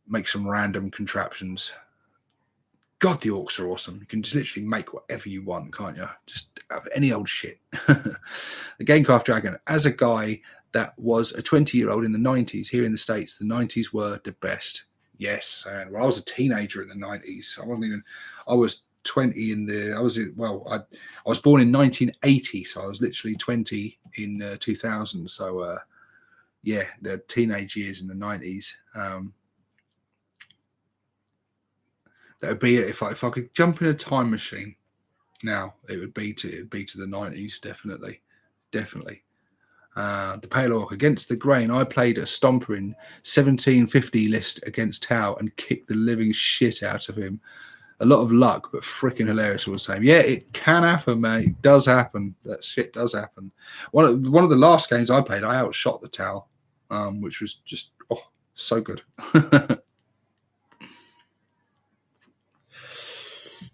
random contraptions. God, the orcs are awesome. You can just literally make whatever you want, can't you? Just have any old shit. The Gamecraft Dragon, as a guy that was a 20-year-old in the 90s here in the States, the 90s were the best. Yes, and I was a teenager in the 90s. I was 20 in the, I was born in 1980, so I was literally 20 in 2000. So, yeah, the teenage years in the 90s. That would be it. If I could jump in a time machine now, it would be to the 90s, definitely. The Pale Orc, against the grain. I played a stomper in 1750 list against Tau and kicked the living shit out of him. A lot of luck, but freaking hilarious all the same. Yeah, it can happen, mate. It does happen. That shit does happen. One of the last games I played, I outshot the Tau, which was just so good.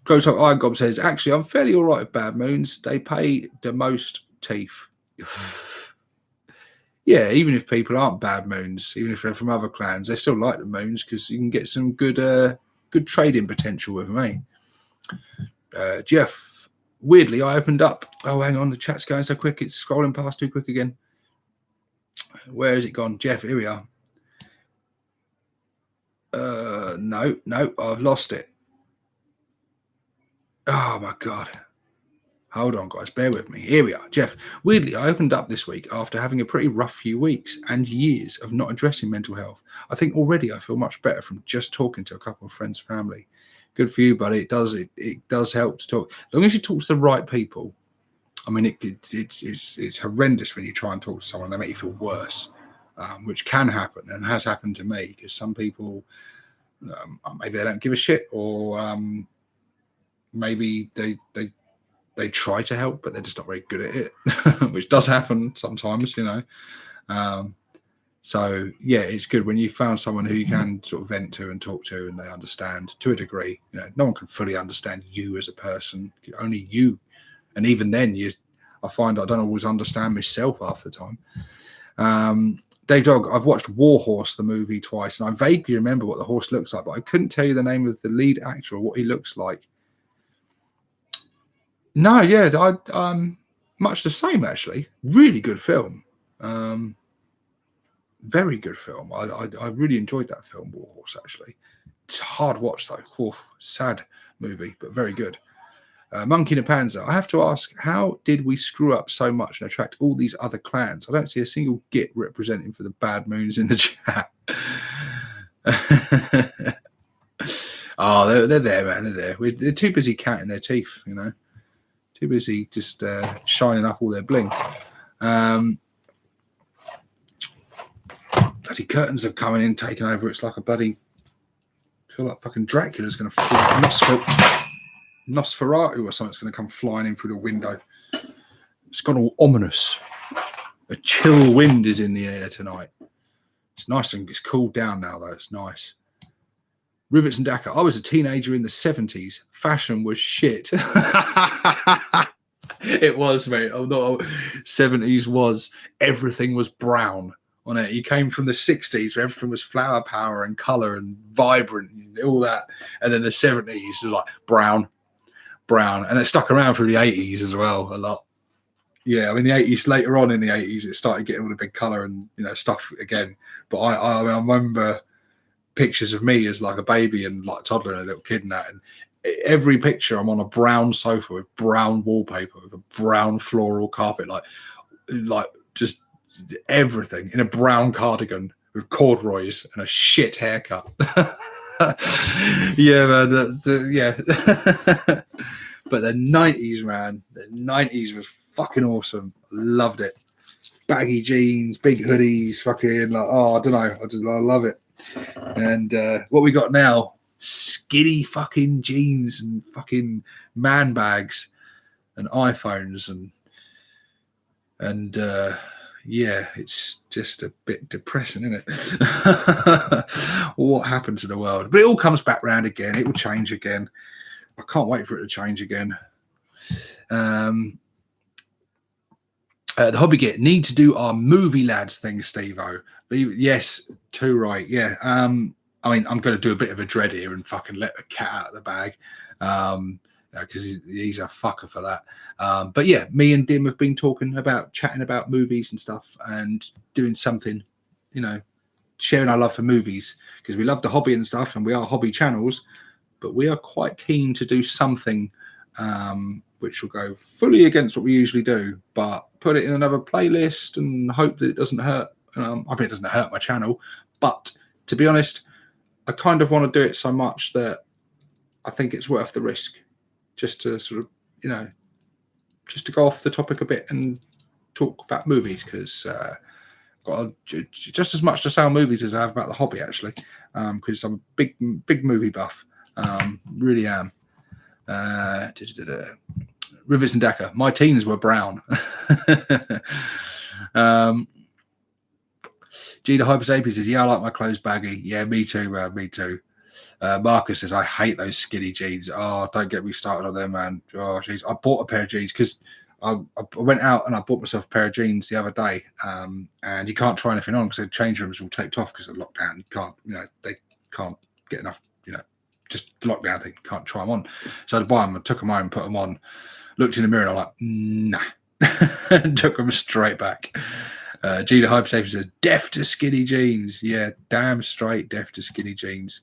Growtalk Iron Gob says, actually, I'm fairly all right with Bad Moons. They pay the most teeth. Yeah, even if people aren't Bad Moons, even if they're from other clans, they still like the Moons because you can get some good trading potential with them, eh? Jeff, weirdly, I opened up. Oh, hang on, the chat's going so quick. It's scrolling past too quick again. Where has it gone? Jeff, here we are. No, I've lost it. Oh, my God. Hold on, guys. Bear with me. Here we are. Jeff, weirdly, I opened up this week after having a pretty rough few weeks and years of not addressing mental health. I think already I feel much better from just talking to a couple of friends, family. Good for you, buddy. It does help to talk. As long as you talk to the right people. I mean, it's horrendous when you try and talk to someone, they make you feel worse, which can happen and has happened to me because some people, maybe they don't give a shit or maybe they try to help, but they're just not very good at it, which does happen sometimes, So, yeah, it's good when you found someone who you can sort of vent to and talk to and they understand to a degree. No one can fully understand you as a person, only you. And even then, I find I don't always understand myself half the time. Dave Dog, I've watched War Horse, the movie, twice, and I vaguely remember what the horse looks like, but I couldn't tell you the name of the lead actor or what he looks like. No, yeah, much the same actually. Really good film. Very good film. I really enjoyed that film, War Horse. Actually, it's a hard watch though. Sad movie, but very good. Monkey and a Panzer. I have to ask, how did we screw up so much and attract all these other clans? I don't see a single git representing for the bad moons in the chat. Oh, they're there, man. They're there. They're too busy counting their teeth, you know. Too busy just shining up all their bling. Bloody curtains are coming in, taking over. It's like a bloody... I feel like fucking Dracula's going to fly. Nosferatu or something's going to come flying in through the window. It's gone all ominous. A chill wind is in the air tonight. It's nice and it's cooled down now, though. It's nice. Rivets and Dakar. I was a teenager in the 70s. Fashion was shit. It was, mate. I'm not. 70s was. Everything was brown on it. You came from the 60s where everything was flower power and colour and vibrant and all that. And then the 70s was like brown. And it stuck around through the 80s as well a lot. Yeah, I mean the 80s, later on in the 80s, it started getting all the big colour and, you know, stuff again. But I remember pictures of me as like a baby and like toddler and a little kid and that. And every picture I'm on a brown sofa with brown wallpaper, with a brown floral carpet, like just everything in a brown cardigan with corduroys and a shit haircut. Yeah, man. Yeah. But the 90s, man, the 90s was fucking awesome. Loved it. Baggy jeans, big hoodies, fucking like, I don't know. I love it. And what we got now, skinny fucking jeans and fucking man bags and iPhones and yeah, it's just a bit depressing, isn't it? What happened to the world? But it all comes back round again. It will change again. I can't wait for it to change again. The Hobby Git need to do our movie lads thing, Steve-O. Yes, too right. Yeah. I mean, I'm going to do a bit of a dread here and fucking let the cat out of the bag. Because he's a fucker for that. But yeah, me and Dim have been chatting about movies and stuff and doing something, you know, sharing our love for movies because we love the hobby and stuff and we are hobby channels, but we are quite keen to do something which will go fully against what we usually do, but put it in another playlist and hope that it doesn't hurt. I mean, it doesn't hurt my channel, but to be honest, I kind of want to do it so much that I think it's worth the risk. Just to sort of, you know, just to go off the topic a bit and talk about movies because got just as much to say on movies as I have about the hobby actually, because I'm a big movie buff, really am. Rivets and Dakar. My teens were brown. G the Hypersapiens says, yeah, I like my clothes baggy. Yeah, me too, man. Me too. Marcus says, I hate those skinny jeans. Oh, don't get me started on them, man. Oh, jeez. I bought a pair of jeans because I went out and I bought myself a pair of jeans the other day. And you can't try anything on because the change rooms are all taped off because of lockdown. You can't, you know, they can't get enough, you know, just the lockdown thing. You can't try them on. So I had to buy them and took them home, put them on, looked in the mirror and I'm like, nah. Took them straight back. G the Hypersapiens says, deaf to skinny jeans. Yeah, damn straight deaf to skinny jeans.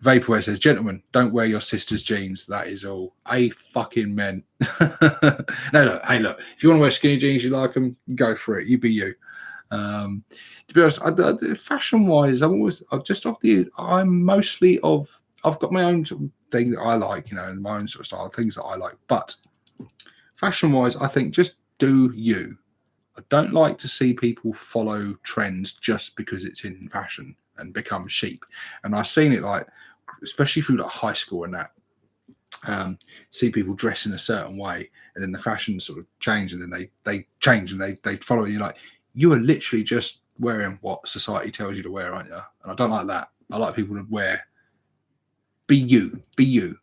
Vaporware says, gentlemen, don't wear your sister's jeans. That is all. A fucking men. No, look, hey, look, if you want to wear skinny jeans, you like them, go for it. You be you. To be honest, fashion wise, I've got my own sort of thing that I like, you know, and my own sort of style, things that I like. But fashion wise, I think just do you. I don't like to see people follow trends just because it's in fashion and become sheep. And I've seen it like, especially through like high school and that, see people dress in a certain way and then the fashion sort of change and then they change and they follow you. Like, you are literally just wearing what society tells you to wear, aren't you? And I don't like that. I like people to be you, you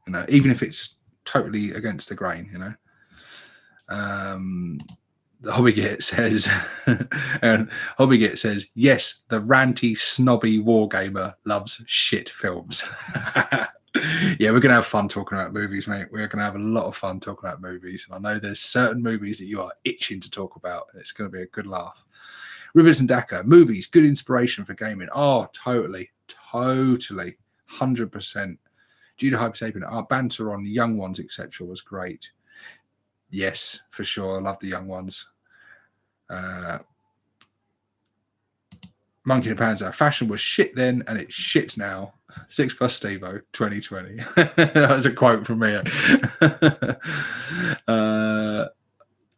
know, even if it's totally against the grain, you know. The Hobbygate says, and Hobbygate says, yes, the ranty, snobby wargamer loves shit films. Yeah, we're gonna have fun talking about movies, mate. We're gonna have a lot of fun talking about movies, and I know there's certain movies that you are itching to talk about. It's gonna be a good laugh. Rivers and Daka, movies, good inspiration for gaming. Oh, totally, 100%. Judah Hypersapien, our banter on young ones, etc., was great. Yes, for sure. I love the young ones. Monkey and Panzer, fashion was shit then and it's shit now. 6+ Stevo 2020. That was a quote from me.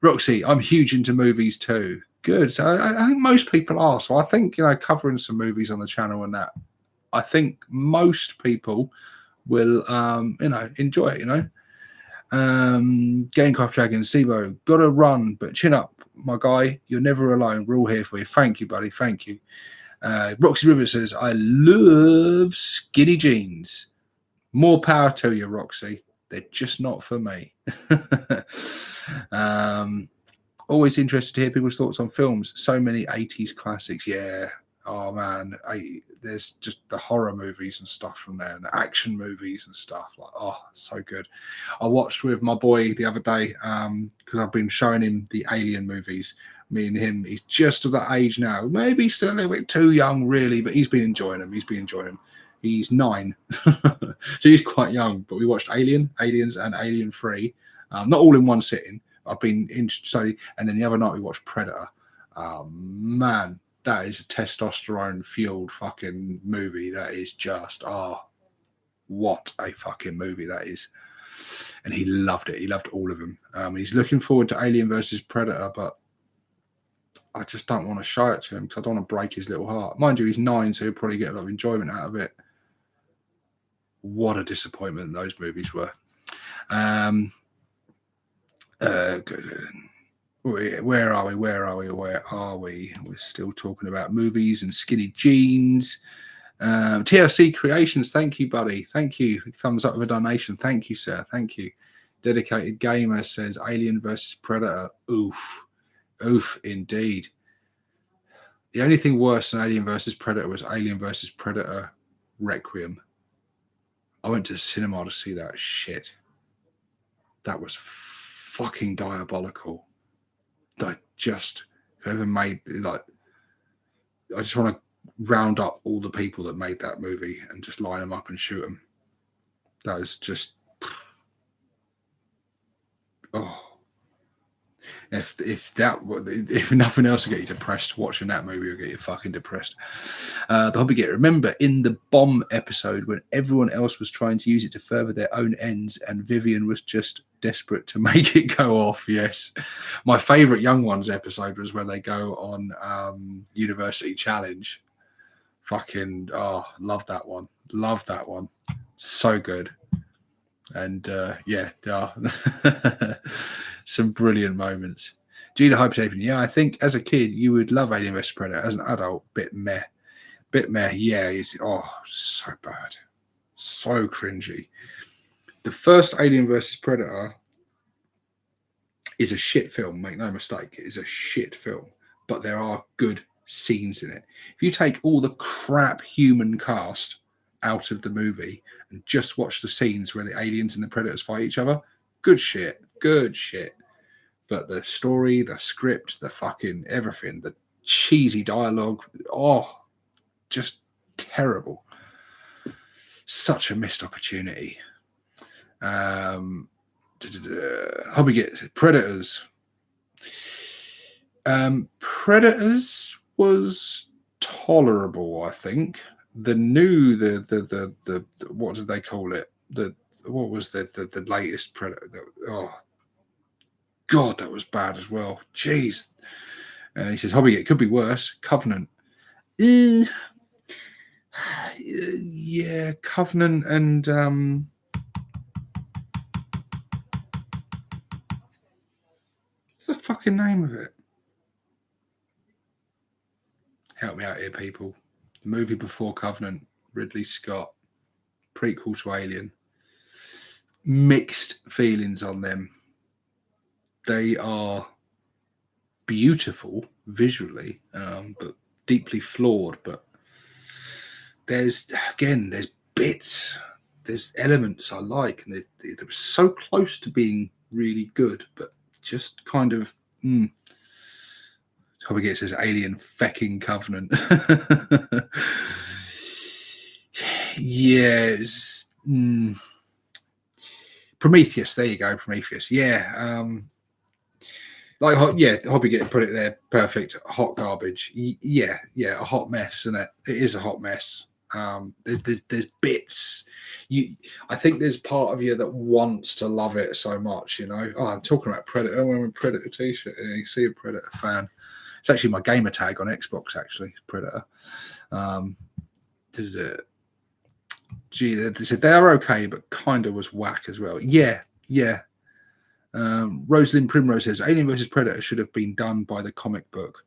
Roxy, I'm huge into movies too. Good. So I think most people are. So I think, covering some movies on the channel and that, I think most people will, enjoy it, Gamecraft Dragon, Stevo, gotta run, but chin up, my guy. You're never alone. We're all here for you. Thank you, buddy. Thank you. Roxy Rivers says, I love skinny jeans. More power to you, Roxy. They're just not for me. Always interested to hear people's thoughts on films. So many 80s classics. Yeah. Oh, man. There's just the horror movies and stuff from there, and the action movies and stuff. Like, oh, so good. I watched with my boy the other day because I've been showing him the Alien movies. Me and him, he's just of that age now. Maybe still a little bit too young, really, but he's been enjoying them. He's 9, so he's quite young. But we watched Aliens, and Alien 3, not all in one sitting. I've been in study, and then the other night we watched Predator. Man, that is a testosterone-fueled fucking movie. That is just what a fucking movie that is. And he loved it. He loved all of them. He's looking forward to Alien versus Predator, but I just don't want to show it to him because I don't want to break his little heart. Mind you, he's 9, so he'll probably get a lot of enjoyment out of it. What a disappointment those movies were. Where are we? We're still talking about movies and skinny jeans. TLC Creations, thank you, buddy. Thank you. Thumbs up with a donation. Thank you, sir. Thank you. Dedicated Gamer says Alien versus Predator. Oof, indeed. The only thing worse than Alien versus Predator was Alien versus Predator Requiem. I went to the cinema to see that shit. That was fucking diabolical. Whoever made, I just want to round up all the people that made that movie and just line them up and shoot them. That is just, if nothing else will get you depressed, watching that movie will get you fucking depressed. The Hobby Get, remember in the bomb episode when everyone else was trying to use it to further their own ends and Vivian was just desperate to make it go off? Yes. My favorite Young Ones episode was when they go on University Challenge. Fucking love that one. So good. And some brilliant moments. Gina Hypersapien, yeah, I think as a kid you would love Alien vs Predator. As an adult, bit meh. Yeah, so bad, so cringy. The first Alien vs Predator is a shit film, make no mistake. It is a shit film, but there are good scenes in it. If you take all the crap human cast out of the movie and just watch the scenes where the aliens and the predators fight each other, good shit. But the story, the script, the fucking everything, the cheesy dialogue, just terrible. Such a missed opportunity. Hobby gets Predators. Predators was tolerable, I think. The new the what did they call it? What was the latest Predator? God, that was bad as well. Jeez. He says, Hobby, it could be worse. Covenant. Yeah, Covenant and what's the fucking name of it? Help me out here, people. The movie before Covenant, Ridley Scott, prequel to Alien. Mixed feelings on them. They are beautiful visually, but deeply flawed. But there's bits there's elements I like, and they were so close to being really good, but just kind of. Probably it says Alien Fecking Covenant. Yeah, Prometheus. There you go, Prometheus. Yeah, Hobby get put it there. Perfect. Hot garbage. Yeah, a hot mess, isn't it? It is a hot mess. There's bits. I think there's part of you that wants to love it so much. Oh, I'm talking about Predator. I'm wearing a Predator t-shirt. Yeah, you see a Predator fan. It's actually my gamer tag on Xbox. Actually, Predator. They said they are okay, but kinda was whack as well. Yeah. Rosalind Primrose says Alien versus Predator should have been done by the comic book.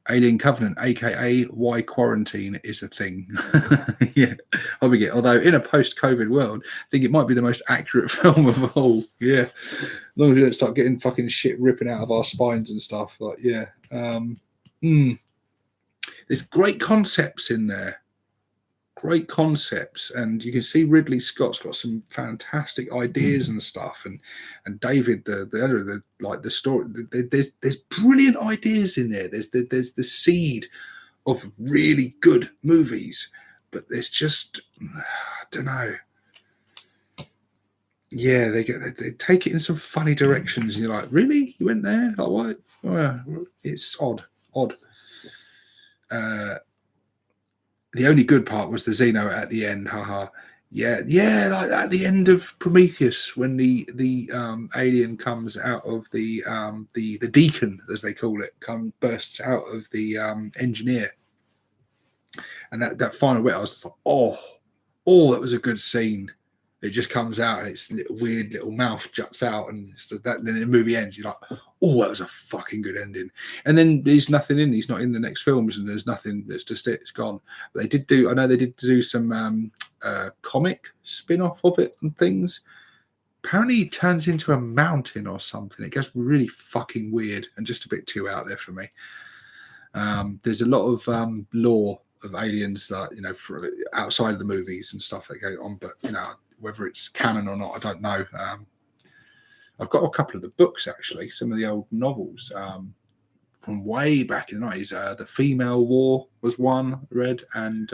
Alien Covenant, aka Why Quarantine is a Thing. Yeah, although in a post-COVID world, I think it might be the most accurate film of all. Yeah, as long as we don't start getting fucking shit ripping out of our spines and stuff. There's great concepts in there. Great concepts, and you can see Ridley Scott's got some fantastic ideas and stuff, and David the story. There's brilliant ideas in there. There's the seed of really good movies, but there's just I don't know. Yeah, they take it in some funny directions, and you're like, really? You went there? Like what? Oh, it's odd. The only good part was the Xeno at the end, haha. Yeah, like at the end of Prometheus when the alien comes out of the deacon, as they call it, bursts out of the engineer, and that final bit, I was just like, oh, that was a good scene. It just comes out and its weird little mouth juts out, and then the movie ends. You're like, oh, that was a fucking good ending. And then there's nothing in. He's not in the next films, and there's nothing. That's just it. It's gone. But I know they did do some comic spin-off of it and things. Apparently, it turns into a mountain or something. It gets really fucking weird and just a bit too out there for me. There's a lot of lore of aliens that for outside of the movies and stuff that go on, but whether it's canon or not, I don't know. I've got a couple of the books, actually, some of the old novels from way back in the 90s. The Female War was one I read, and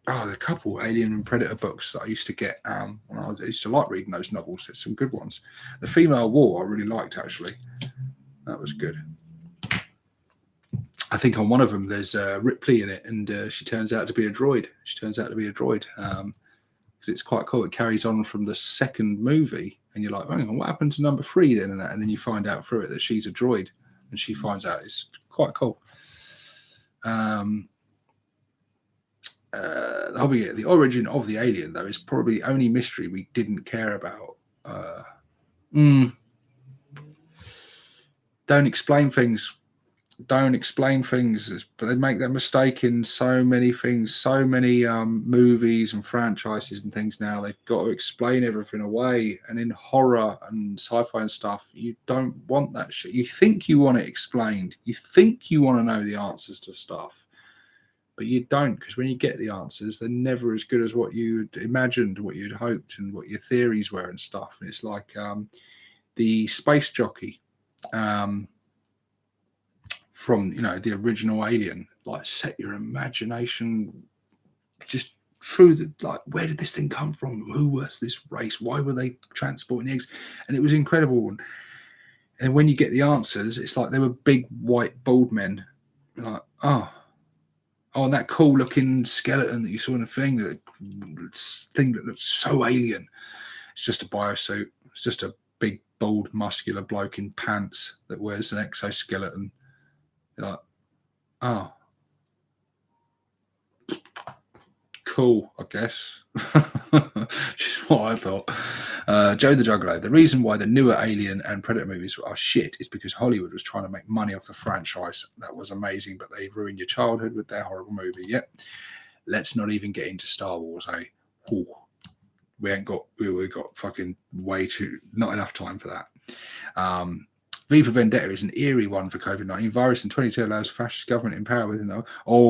a couple Alien and Predator books that I used to get when I used to like reading those novels. There's some good ones. The Female War I really liked, actually. That was good. I think on one of them there's Ripley in it, and she turns out to be a droid. Because it's quite cool. It carries on from the second movie, and you're like, hang on, what happened to number 3 then? And then you find out through it that she's a droid, and she finds out. It's quite cool. The origin of the alien, though, is probably the only mystery we didn't care about. Don't explain things. But they make that mistake in so many things, so many movies and franchises and things now. They've got to explain everything away, and in horror and sci-fi and stuff, you don't want that shit. You think you want it explained, you think you want to know the answers to stuff, but you don't, because when you get the answers, they're never as good as what you'd imagined, what you'd hoped, and what your theories were and stuff. And it's like the space jockey from the original Alien. Like, set your imagination just through where did this thing come from? Who was this race? Why were they transporting the eggs? And it was incredible. And when you get the answers, it's like they were big white bald men. You're like, oh, and that cool looking skeleton that you saw in the thing that looks so alien. It's just a biosuit. It's just a big bald muscular bloke in pants that wears an exoskeleton. Like, oh, cool, I guess. Just what I thought. Joe the Juggalo. The reason why the newer Alien and Predator movies are shit is because Hollywood was trying to make money off the franchise. That was amazing, but they ruined your childhood with their horrible movie. Yep. Let's not even get into Star Wars, eh? Ooh. We got fucking not enough time for that. V for Vendetta is an eerie one for COVID-19. Virus in 22 allows fascist government in power within the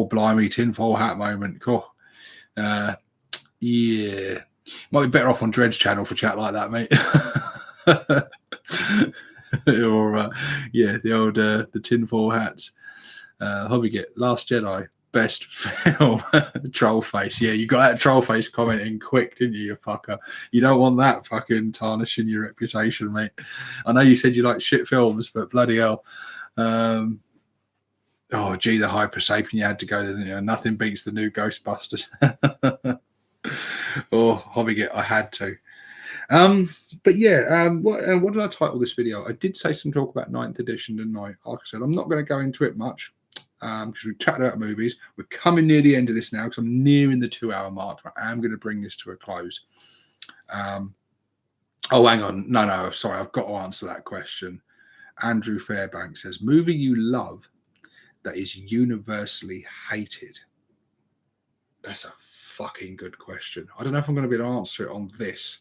blimey, tinfoil hat moment. Cool. Yeah. Might be better off on Dredge channel for chat like that, mate. Or the old the tinfoil hats. Hobbygit, Last Jedi, best film. Troll face. Yeah, you got that troll face commenting quick, didn't you, you fucker? You don't want that fucking tarnishing your reputation, mate. I know you said you like shit films, but bloody hell. The Hyper Sapien, you had to go there, didn't you? Nothing beats the new Ghostbusters. Hobbygit, I had to. But yeah, what did I title this video? I did say some talk about 9th edition, didn't I? Like I said, I'm not going to go into it much because we've chatted about movies. We're coming near the end of this now because I'm nearing the 2-hour mark. I am going to bring this to a close. Hang on. No, sorry. I've got to answer that question. Andrew Fairbanks says, movie you love that is universally hated. That's a fucking good question. I don't know if I'm going to be able to answer it on this.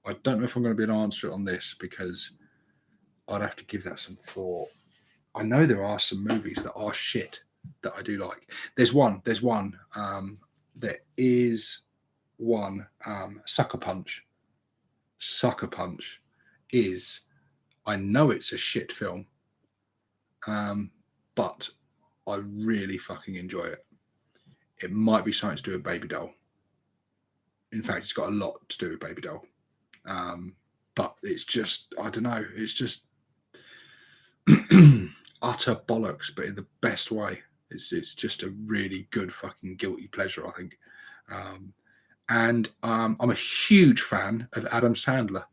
I don't know if I'm going to be able to answer it on this because I'd have to give that some thought. I know there are some movies that are shit that I do like. There's one. There is one. Sucker Punch. Sucker Punch is, I know it's a shit film, but I really fucking enjoy it. It might be something to do with Baby Doll. In fact, it's got a lot to do with Baby Doll. But it's just, I don't know, it's just utter bollocks, but in the best way. It's just a really good fucking guilty pleasure, I think. And I'm a huge fan of Adam Sandler,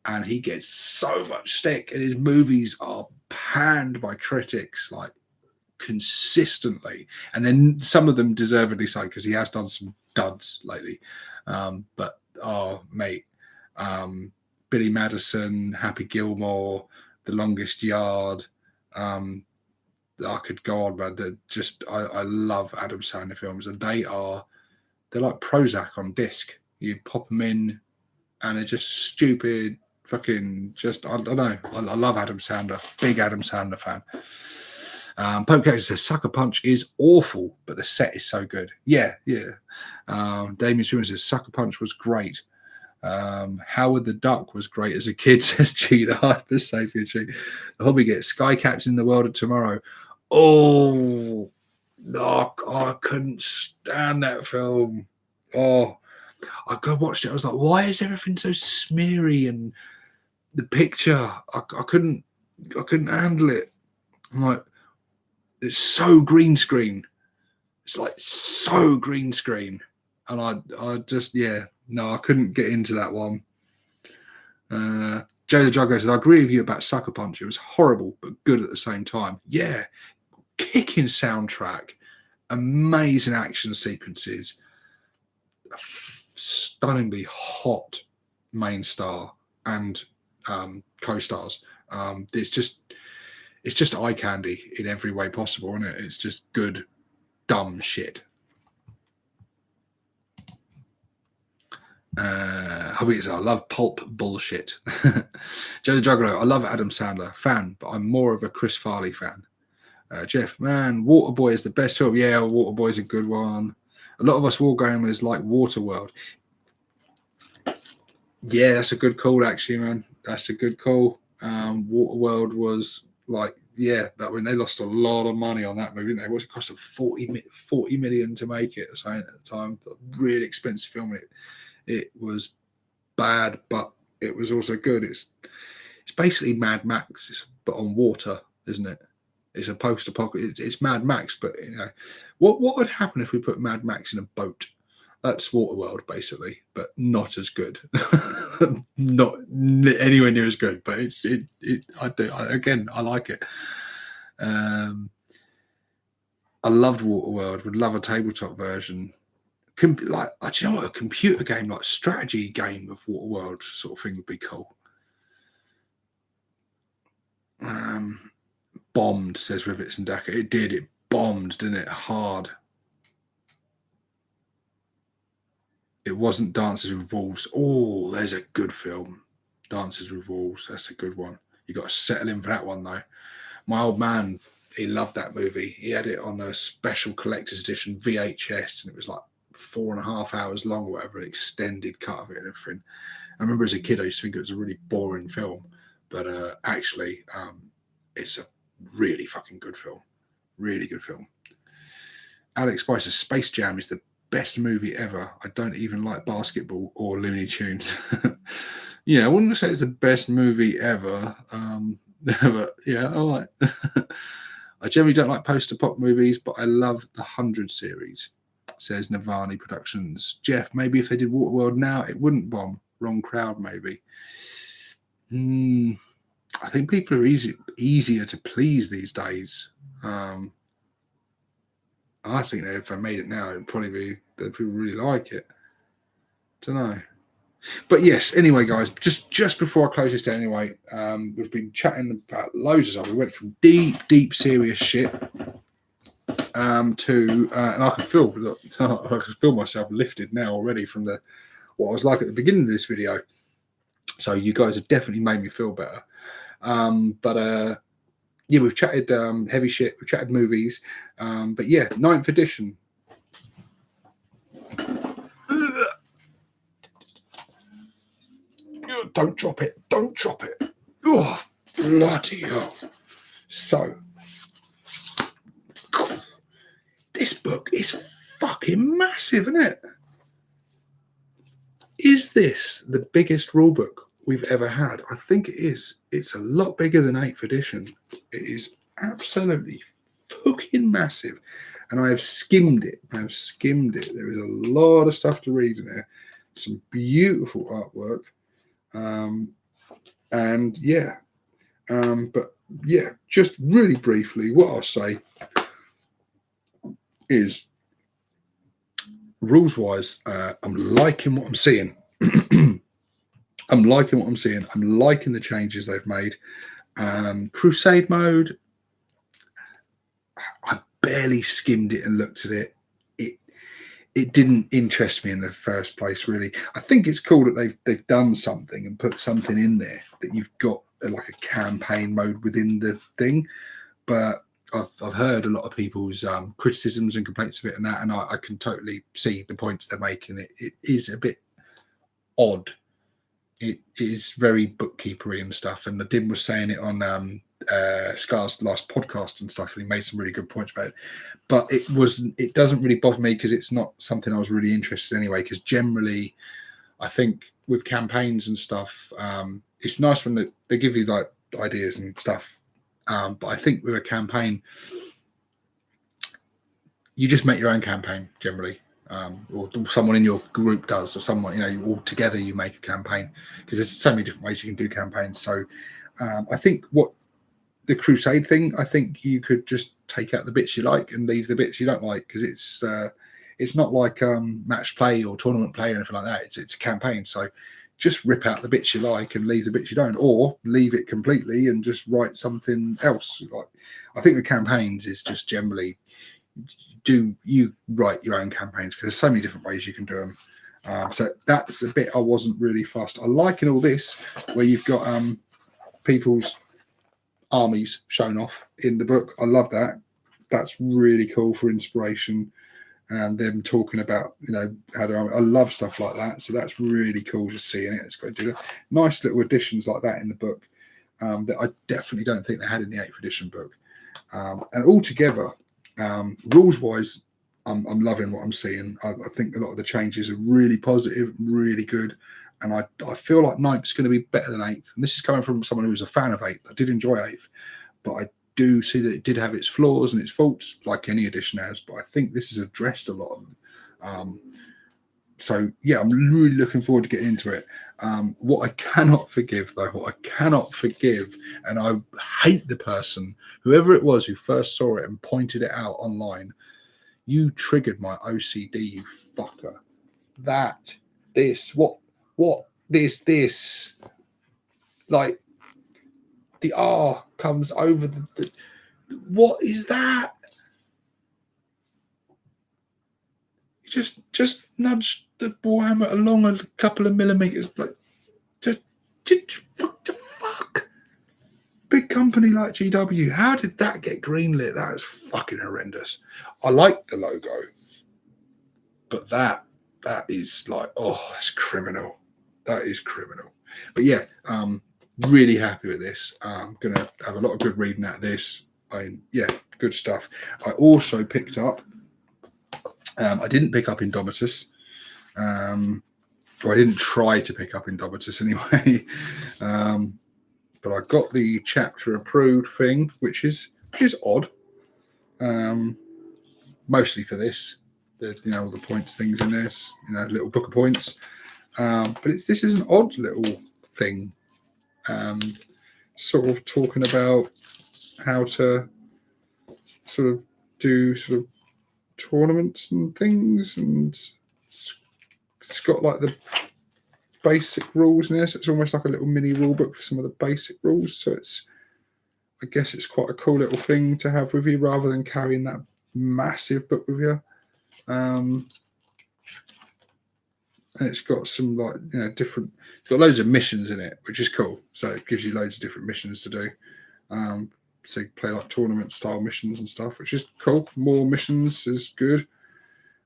and he gets so much stick, and his movies are panned by critics like consistently, and then some of them deservedly so because he has done some duds lately. But mate. Billy Madison, Happy Gilmore, The Longest Yard. I could go on, man. I love Adam Sandler films, and they're like Prozac on disc. You pop them in, and they're just stupid, fucking. Just I don't know. I love Adam Sandler. Big Adam Sandler fan. Pope Gator says Sucker Punch is awful, but the set is so good. Yeah. Damien Swimmer says Sucker Punch was great. Howard the Duck was great as a kid, says G, the Hyper Sapien G. The Hobby gets Sky Captain the World of Tomorrow. Oh, no, I couldn't stand that film. I watched it. I was like, why is everything so smeary? And the picture, I couldn't handle it. I'm like, it's so green screen. It's like so green screen. And I just, no, I couldn't get into that one. Joe the Juggler said, I agree with you about Sucker Punch. It was horrible, but good at the same time. Yeah. Kicking soundtrack, amazing action sequences, stunningly hot main star and co-stars. It's just eye candy in every way possible, isn't it? It's just good, dumb shit. I love pulp bullshit. Joe the Juggler, I love Adam Sandler, fan, but I'm more of a Chris Farley fan. Jeff, man, Waterboy is the best film. Yeah, Waterboy is a good one. A lot of us wargamers like Waterworld. Yeah, that's a good call, actually, man. That's a good call. Waterworld was like, they lost a lot of money on that movie, didn't they? It cost them 40 million to make it at the time. Really expensive film. It was bad, but it was also good. It's basically Mad Max, but on water, isn't it? It's a post-apocalypse. It's Mad Max, but what would happen if we put Mad Max in a boat? That's Waterworld, basically, but not as good. Not anywhere near as good, but I like it. I loved Waterworld. Would love a tabletop version. Do you know what, a computer game, like strategy game of Waterworld sort of thing would be cool. Bombed, says Rivets and Daka. It did. It bombed, didn't it? Hard. It wasn't Dances with Wolves. Oh, there's a good film. Dances with Wolves. That's a good one. You got to settle in for that one though. My old man, he loved that movie. He had it on a special collector's edition VHS, and it was like 4.5 hours long or whatever, extended cut of it and everything. I remember as a kid I used to think it was a really boring film, but actually it's a really fucking good film. Really good film. Alex Spicer's Space Jam is the best movie ever. I don't even like basketball or Looney Tunes. Yeah, I wouldn't say it's the best movie ever. But yeah, all right. I generally don't like post-apoc movies, but I love the 100 series, says Navani Productions. Jeff, maybe if they did Waterworld now, it wouldn't bomb. Wrong crowd, maybe. I think people are easier to please these days. I think that if I made it now, it'd probably be that people really like it. Don't know. But yes, anyway, guys, just before I close this down, anyway, we've been chatting about loads of stuff. We went from deep, serious shit to, and I can feel myself lifted now already from what I was like at the beginning of this video. So you guys have definitely made me feel better. Yeah, we've chatted heavy shit, we've chatted movies, but yeah, 9th edition. Don't drop it. Oh, bloody hell. So, this book is fucking massive, isn't it? Is this the biggest rule book we've ever had? I think it is. It's a lot bigger than 8th edition. It is absolutely fucking massive. And I have skimmed it. There is a lot of stuff to read in there. Some beautiful artwork. But yeah, just really briefly, what I'll say is, rules wise, I'm liking what I'm seeing. I'm liking the changes they've made. Crusade mode, I barely skimmed it and looked at it. It didn't interest me in the first place, really. I think it's cool that they've done something and put something in there that you've got like a campaign mode within the thing. But I've heard a lot of people's criticisms and complaints of it and that, and I can totally see the points they're making. It is a bit odd. It is very bookkeepery and stuff. And Dim was saying it on Scar's last podcast and stuff, and he made some really good points about it. But it doesn't really bother me because it's not something I was really interested in anyway. Because generally, I think with campaigns and stuff, it's nice when they give you like ideas and stuff. But I think with a campaign, you just make your own campaign generally. Or someone in your group does, or someone, all together you make a campaign, because there's so many different ways you can do campaigns. So I think what the Crusade thing, I think you could just take out the bits you like and leave the bits you don't like, because it's not like match play or tournament play or anything like that. It's a campaign, so just rip out the bits you like and leave the bits you don't, or leave it completely and just write something else. Like, I think the campaigns is just generally, do you write your own campaigns, because there's so many different ways you can do them. So that's a bit I wasn't really fussed. I like in all this where you've got people's armies shown off in the book. I love that. That's really cool for inspiration, and them talking about how they're. I love stuff like that. So that's really cool to see in it. It's got to do nice little additions like that in the book that I definitely don't think they had in the 8th edition book. And altogether, rules wise, I'm loving what I'm seeing. I think a lot of the changes are really positive, really good, and I feel like 9th's going to be better than 8th. And this is coming from someone who was a fan of 8th. I did enjoy 8th, but I do see that it did have its flaws and its faults, like any edition has. But I think this has addressed a lot of them. So yeah, I'm really looking forward to getting into it. What I cannot forgive, and I hate the person, whoever it was who first saw it and pointed it out online. You triggered my OCD, you fucker. This. Like, the R comes over the what is that? Just nudge the Warhammer along a couple of millimeters, like, what the fuck? big company like GW, how did that get greenlit? That is fucking horrendous. I like the logo, but that is like, oh, that's criminal. That is criminal. But yeah, really happy with this. I'm gonna have a lot of good reading out of this. Yeah, good stuff. I also picked up. I didn't pick up Indomitus. Or I didn't try to pick up Indomitus anyway. But I got the chapter approved thing, which is odd. Mostly for this. There's all the points things in this, little book of points. But this is an odd little thing. Sort of talking about how to sort of do sort of tournaments and things, and it's got like the basic rules in this. It's almost like a little mini rule book for some of the basic rules. So I guess it's quite a cool little thing to have with you rather than carrying that massive book with you. And it's got some different. It's got loads of missions in it, which is cool. So it gives you loads of different missions to do. So you play like tournament style missions and stuff, which is cool. More missions is good.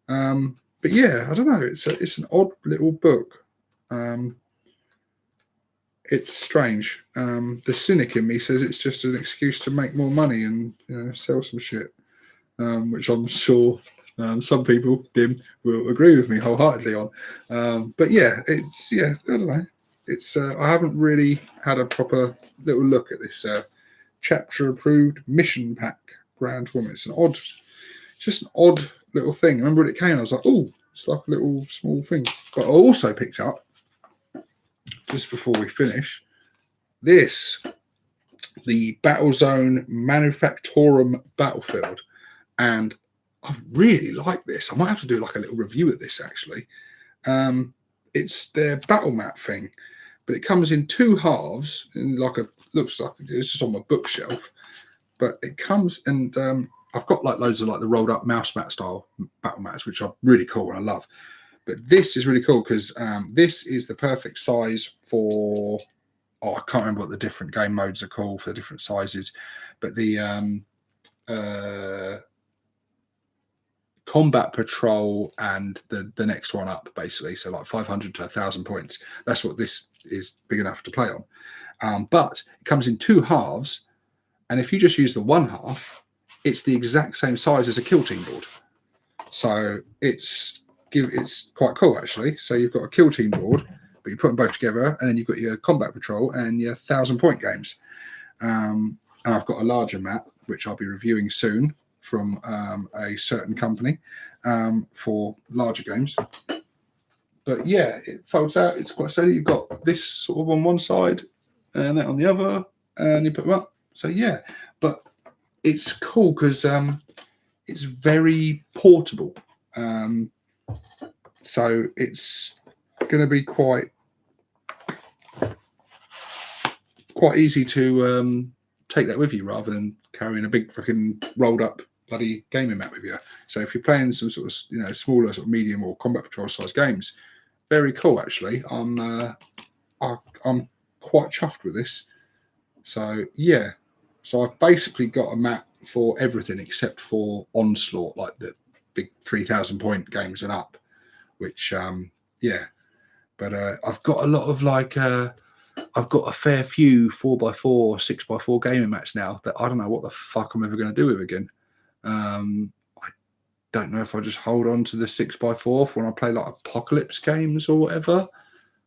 But yeah, I don't know. It's an odd little book. It's strange. The cynic in me says it's just an excuse to make more money and sell some shit, which I'm sure some people, Dim, will agree with me wholeheartedly on. But yeah, I don't know. It's I haven't really had a proper little look at this chapter approved mission pack grand tournament. It's just an odd little thing. I remember when it came, I was like, oh, it's like a little small thing. But I also picked up, just before we finish, the Battlezone Manufactorum Battlefield. And I really like this. I might have to do like a little review of this, actually. It's their battle map thing, but it comes in two halves, and looks like it's just on my bookshelf. But it comes, and I've got like loads of like the rolled up mouse mat style battle mats, which are really cool and I love. But this is really cool because this is the perfect size for. I can't remember what the different game modes are called for the different sizes, but the combat patrol and the next one up, basically. So like 500 to 1,000 points. That's what this is big enough to play on. But it comes in two halves, and if you just use the one half, it's the exact same size as a kill team board. So it's quite cool, actually. So you've got a kill team board, but you put them both together, and then you've got your combat patrol and your 1,000-point games. And I've got a larger map, which I'll be reviewing soon from a certain company for larger games. But yeah, it folds out. It's quite steady. You've got this sort of on one side and that on the other, and you put them up. So yeah, but it's cool because it's very portable. So it's going to be quite easy to take that with you rather than carrying a big fucking rolled up bloody gaming mat with you. So if you're playing some sort of smaller sort of medium or combat patrol size games, very cool actually. I'm quite chuffed with this. So yeah, so I've basically got a mat for everything except for Onslaught, like the big 3,000 point games and up, which yeah. But I've got a lot of I've got a fair few 4x4, 6x4 gaming mats now that I don't know what the fuck I'm ever going to do with again. I don't know if I just hold on to the 6x4 when I play like apocalypse games or whatever,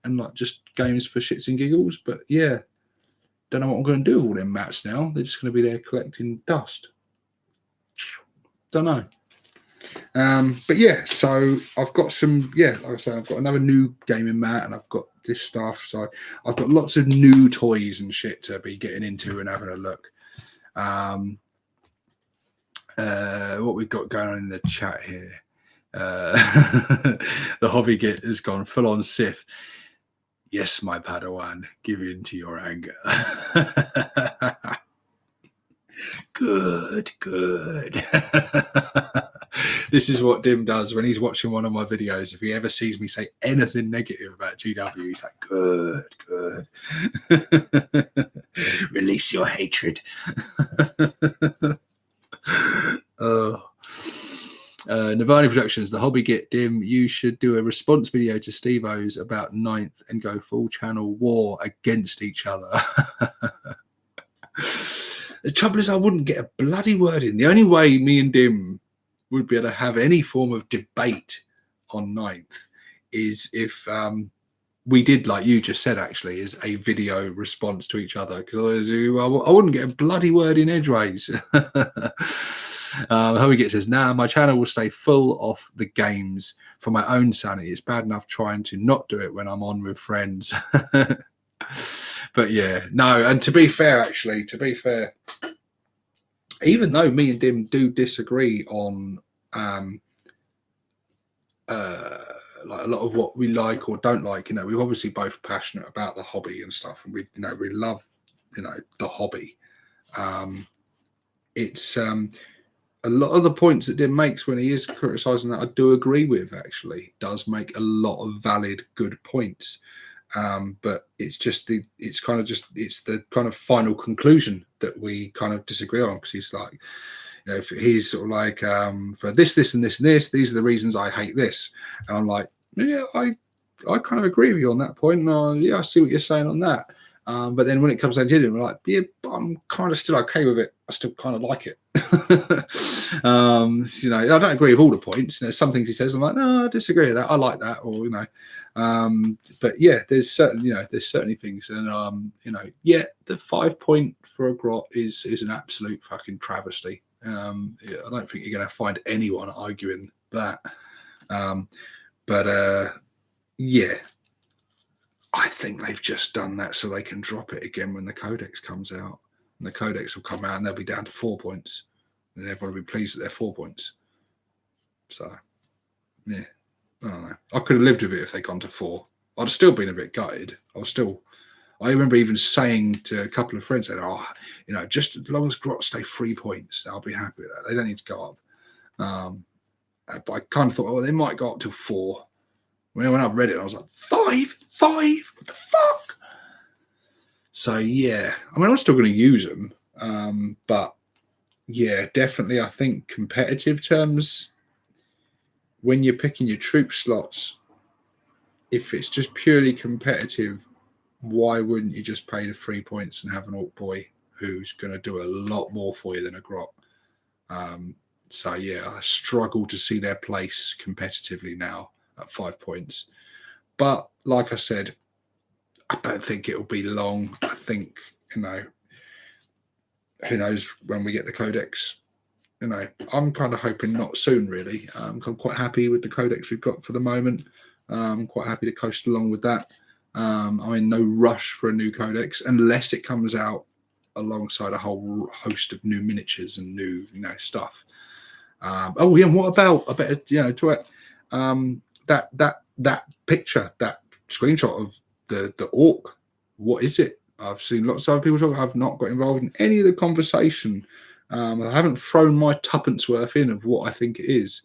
and like just games for shits and giggles. But yeah, don't know what I'm going to do with all them mats now. They're just going to be there collecting dust. Don't know. But yeah, so I've got some, like I say, I've got another new gaming mat and I've got this stuff. So I've got lots of new toys and shit to be getting into and having a look. What we've got going on in the chat here. The hobby git has gone full on Sith. Yes, my Padawan, give in to your anger. Good. This is what Dim does when he's watching one of my videos. If he ever sees me say anything negative about GW, he's like, good. Release your hatred. Nirvana Productions, the hobby get Dim. You should do a response video to Steve O's about Ninth and go full channel war against each other. The trouble is, I wouldn't get a bloody word in. The only way me and Dim would be able to have any form of debate on Ninth is if we did, like you just said, actually, is a video response to each other, because I wouldn't get a bloody word in edgeways. How he gets says, my channel will stay full off the games for my own sanity. It's bad enough trying to not do it when I'm on with friends. But yeah, no, and to be fair, even though me and Dim do disagree on like a lot of what we like or don't like, we're obviously both passionate about the hobby and stuff, and we love the hobby. It's a lot of the points that Dim makes when he is criticizing that I do agree with. Actually does make a lot of valid good points, but it's just the kind of final conclusion that we kind of disagree on, because he's like, he's sort of like, for this and this and this, these are the reasons I hate this, and I'm like, yeah, I kind of agree with you on that point. Yeah, I see what you're saying on that. But then when it comes down to it, we're like, yeah, but I'm kind of still okay with it. I still kind of like it. I don't agree with all the points. Some things he says, I'm like, no, I disagree with that. I like that, or but yeah, there's certainly things, and yeah, the 5 point for a grot is an absolute fucking travesty. Yeah, I don't think you're going to find anyone arguing that. But yeah, I think they've just done that so they can drop it again when the codex comes out. And the codex will come out and they'll be down to 4 points. And everyone will be pleased that they're 4 points. So, yeah, I don't know. I could have lived with it if they'd gone to 4. I'd have still been a bit gutted. I remember even saying to a couple of friends, that, just as long as grot stay 3 points, I'll be happy with that. They don't need to go up. But I kind of thought, they might go up to 4. When I read it, I was like, 5? What the fuck? So, yeah. I mean, I'm still going to use them. But, yeah, definitely, I think competitive terms, when you're picking your troop slots, if it's just purely competitive, why wouldn't you just pay the 3 points and have an Orc Boy who's going to do a lot more for you than a grot? So, yeah, I struggle to see their place competitively now at 5 points. But like I said, I don't think it'll be long. I think, who knows when we get the codex. I'm kind of hoping not soon, really. I'm quite happy with the codex we've got for the moment. I'm quite happy to coast along with that. I'm in no rush for a new codex unless it comes out alongside a whole host of new miniatures and new, stuff. And what about, I bet, that picture, that screenshot of the orc, what is it? I've seen lots of other people talk. I've not got involved in any of the conversation. I haven't thrown my tuppence worth in of what I think it is.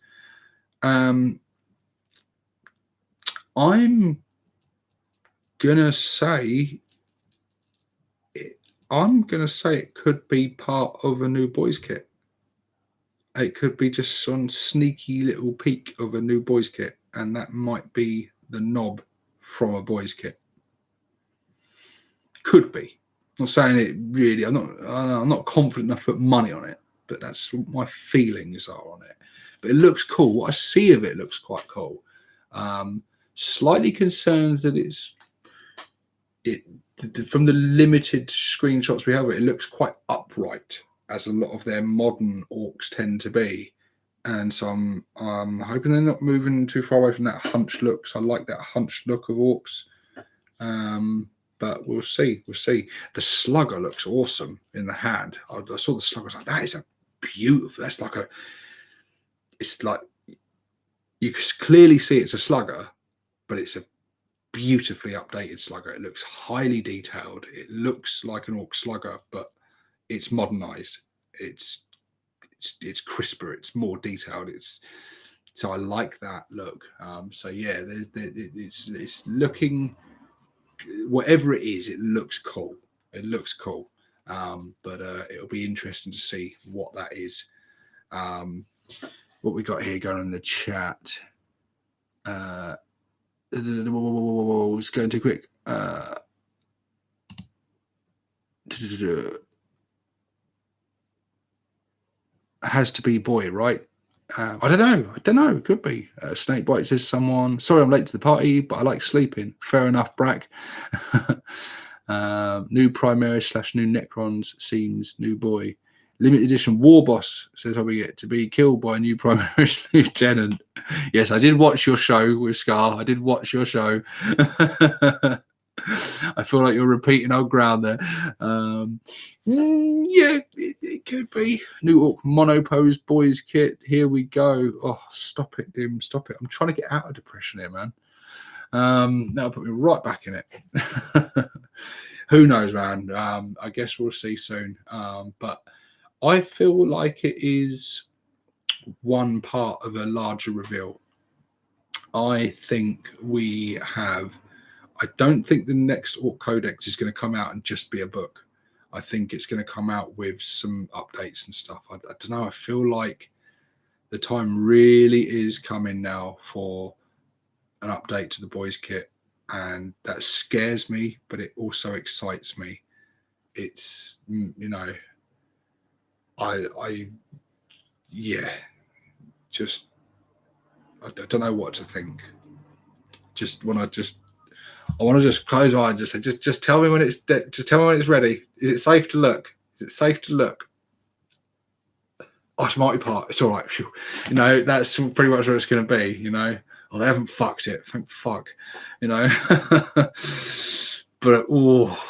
I'm gonna say it could be part of a new boys kit. It could be just some sneaky little peek of a new boys kit, and that might be the knob from a boys kit. Could be. I'm not saying it really. I'm not confident enough to put money on it, but that's what my feelings are on it. But it looks cool. What I see of it looks quite cool. Slightly concerned that from the limited screenshots we have, it looks quite upright, as a lot of their modern orcs tend to be. And so I'm hoping they're not moving too far away from that hunched look. So I like that hunched look of orcs. But we'll see. The slugger looks awesome in the hand. I saw the slugger. I was like, that is a beautiful. It's like you can clearly see it's a slugger, but it's a beautifully updated slugger. It looks highly detailed. It looks like an orc slugger, but it's modernized. It's crisper. It's more detailed. So I like that look. So yeah, it's looking, whatever it is, it looks cool. It looks cool. But it'll be interesting to see what that is. What we got here going on in the chat. It's going too quick. Has to be boy, right? I don't know. It could be. Snakebite says someone. Sorry, I'm late to the party, but I like sleeping. Fair enough, Brack. New Primaris / new Necrons seems new boy. Limited edition War Boss says how we get to be killed by a new Primaris lieutenant. Yes, I did watch your show with Scar. I did watch your show. I feel like you're repeating old ground there. Yeah, it could be. New Orc Monopose Boys Kit. Here we go. Oh, stop it, Dim. Stop it. I'm trying to get out of depression here, man. That'll put me right back in it. Who knows, man? I guess we'll see soon. But I feel like it is one part of a larger reveal. I think we have. I don't think the next Orc Codex is going to come out and just be a book. I think it's going to come out with some updates and stuff. I don't know. I feel like the time really is coming now for an update to the boys kit, and that scares me, but it also excites me. It's, you know, yeah, just I don't know what to think. I want to just close my eyes and just say, just tell me when it's just tell me when it's ready. Is it safe to look? Is it safe to look? Oh, Smarty Part. It's all right. You know, that's pretty much what it's going to be. You know, oh, they haven't fucked it. Thank fuck. You know, but oh,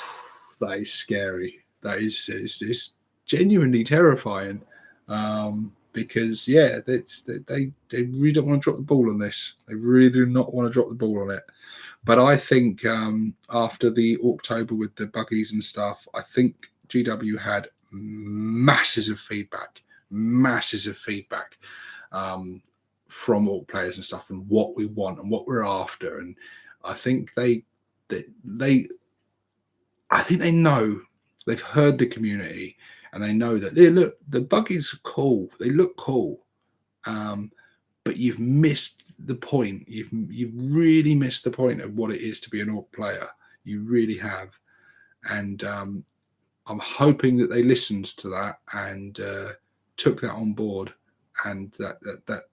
that is scary. That is it's genuinely terrifying. Because yeah, they really don't want to drop the ball on this. They really do not want to drop the ball on it. But I think after the October with the buggies and stuff, I think GW had masses of feedback from Orc players and stuff, and what we want and what we're after. And I think they know, they've heard the community, and they know that, hey, look, the buggies are cool. They look cool. But you've missed the point. You've really missed the point of what it is to be an Orc player. You really have. And I'm hoping that they listened to that and took that on board, and that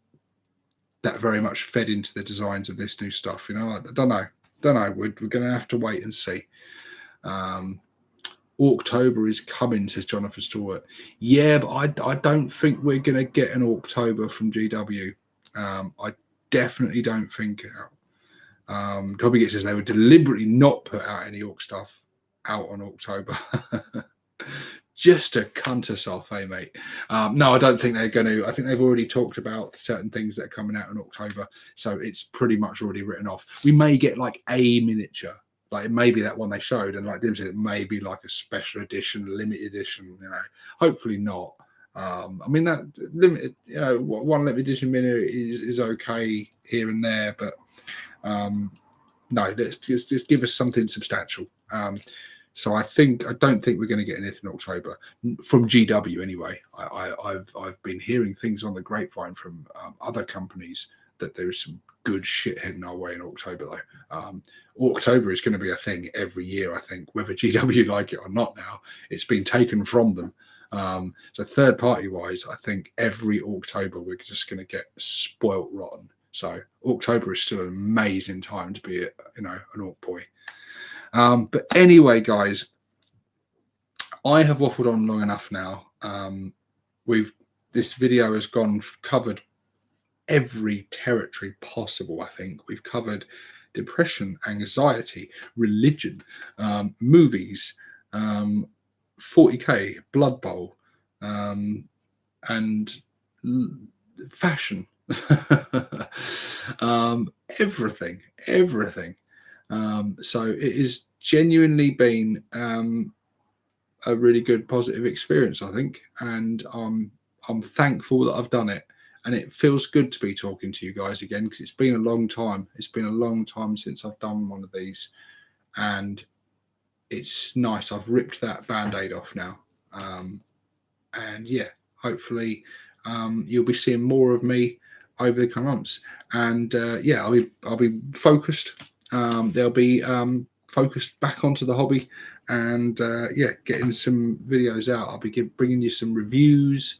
very much fed into the designs of this new stuff. You know, I don't know. We're going to have to wait and see. October is coming, says Jonathan Stewart. Yeah, but I don't think we're going to get an October from GW. I definitely don't think. Toby says they would deliberately not put out any Orc stuff out on October. Just to cunt us off, eh, mate? No, I don't think they're going to. I think they've already talked about certain things that are coming out in October, so it's pretty much already written off. We may get like a miniature. Like it may be that one they showed, and like Dim said, it may be like a special edition, limited edition. You know, hopefully not. I mean, that limited, you know, one limited edition mini is okay here and there, but no, let's just give us something substantial. So I don't think we're going to get anything in October from GW anyway. I've been hearing things on the grapevine from other companies that there's some good shit heading our way in October though. October is going to be a thing every year, I think, whether GW like it or not. Now it's been taken from them. So third party wise, I think every October we're just going to get spoilt rotten. So October is still an amazing time to be, an Orc boy. But anyway, guys, I have waffled on long enough now. This video has covered every territory possible. I think we've covered depression, anxiety, religion, movies, 40k, Blood Bowl, and fashion. Everything. So it has genuinely been a really good positive experience, I think, and I'm thankful that I've done it. and it feels good to be talking to you guys again, because it's been a long time. It's been a long time since I've done one of these, and it's nice. I've ripped that band-aid off now, and yeah, hopefully you'll be seeing more of me over the coming months. And yeah, I'll be focused. They'll be focused back onto the hobby, and yeah, getting some videos out. I'll be bringing you some reviews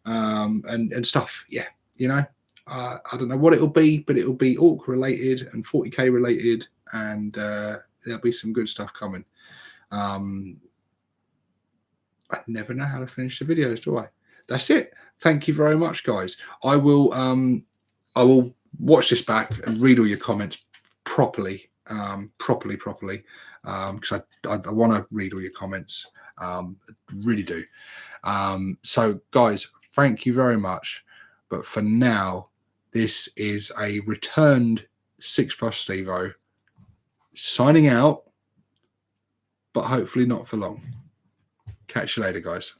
and stuff. Yeah, you know, I don't know what it'll be, but it'll be Orc related and 40k related, and there'll be some good stuff coming. I never know how to finish the videos, do I? That's it. Thank you very much, guys. I will watch this back and read all your comments properly, because I want to read all your comments. I really do. So, guys, thank you very much. But for now, this is a returned 6+ Stevo signing out, but hopefully not for long. Catch you later, guys.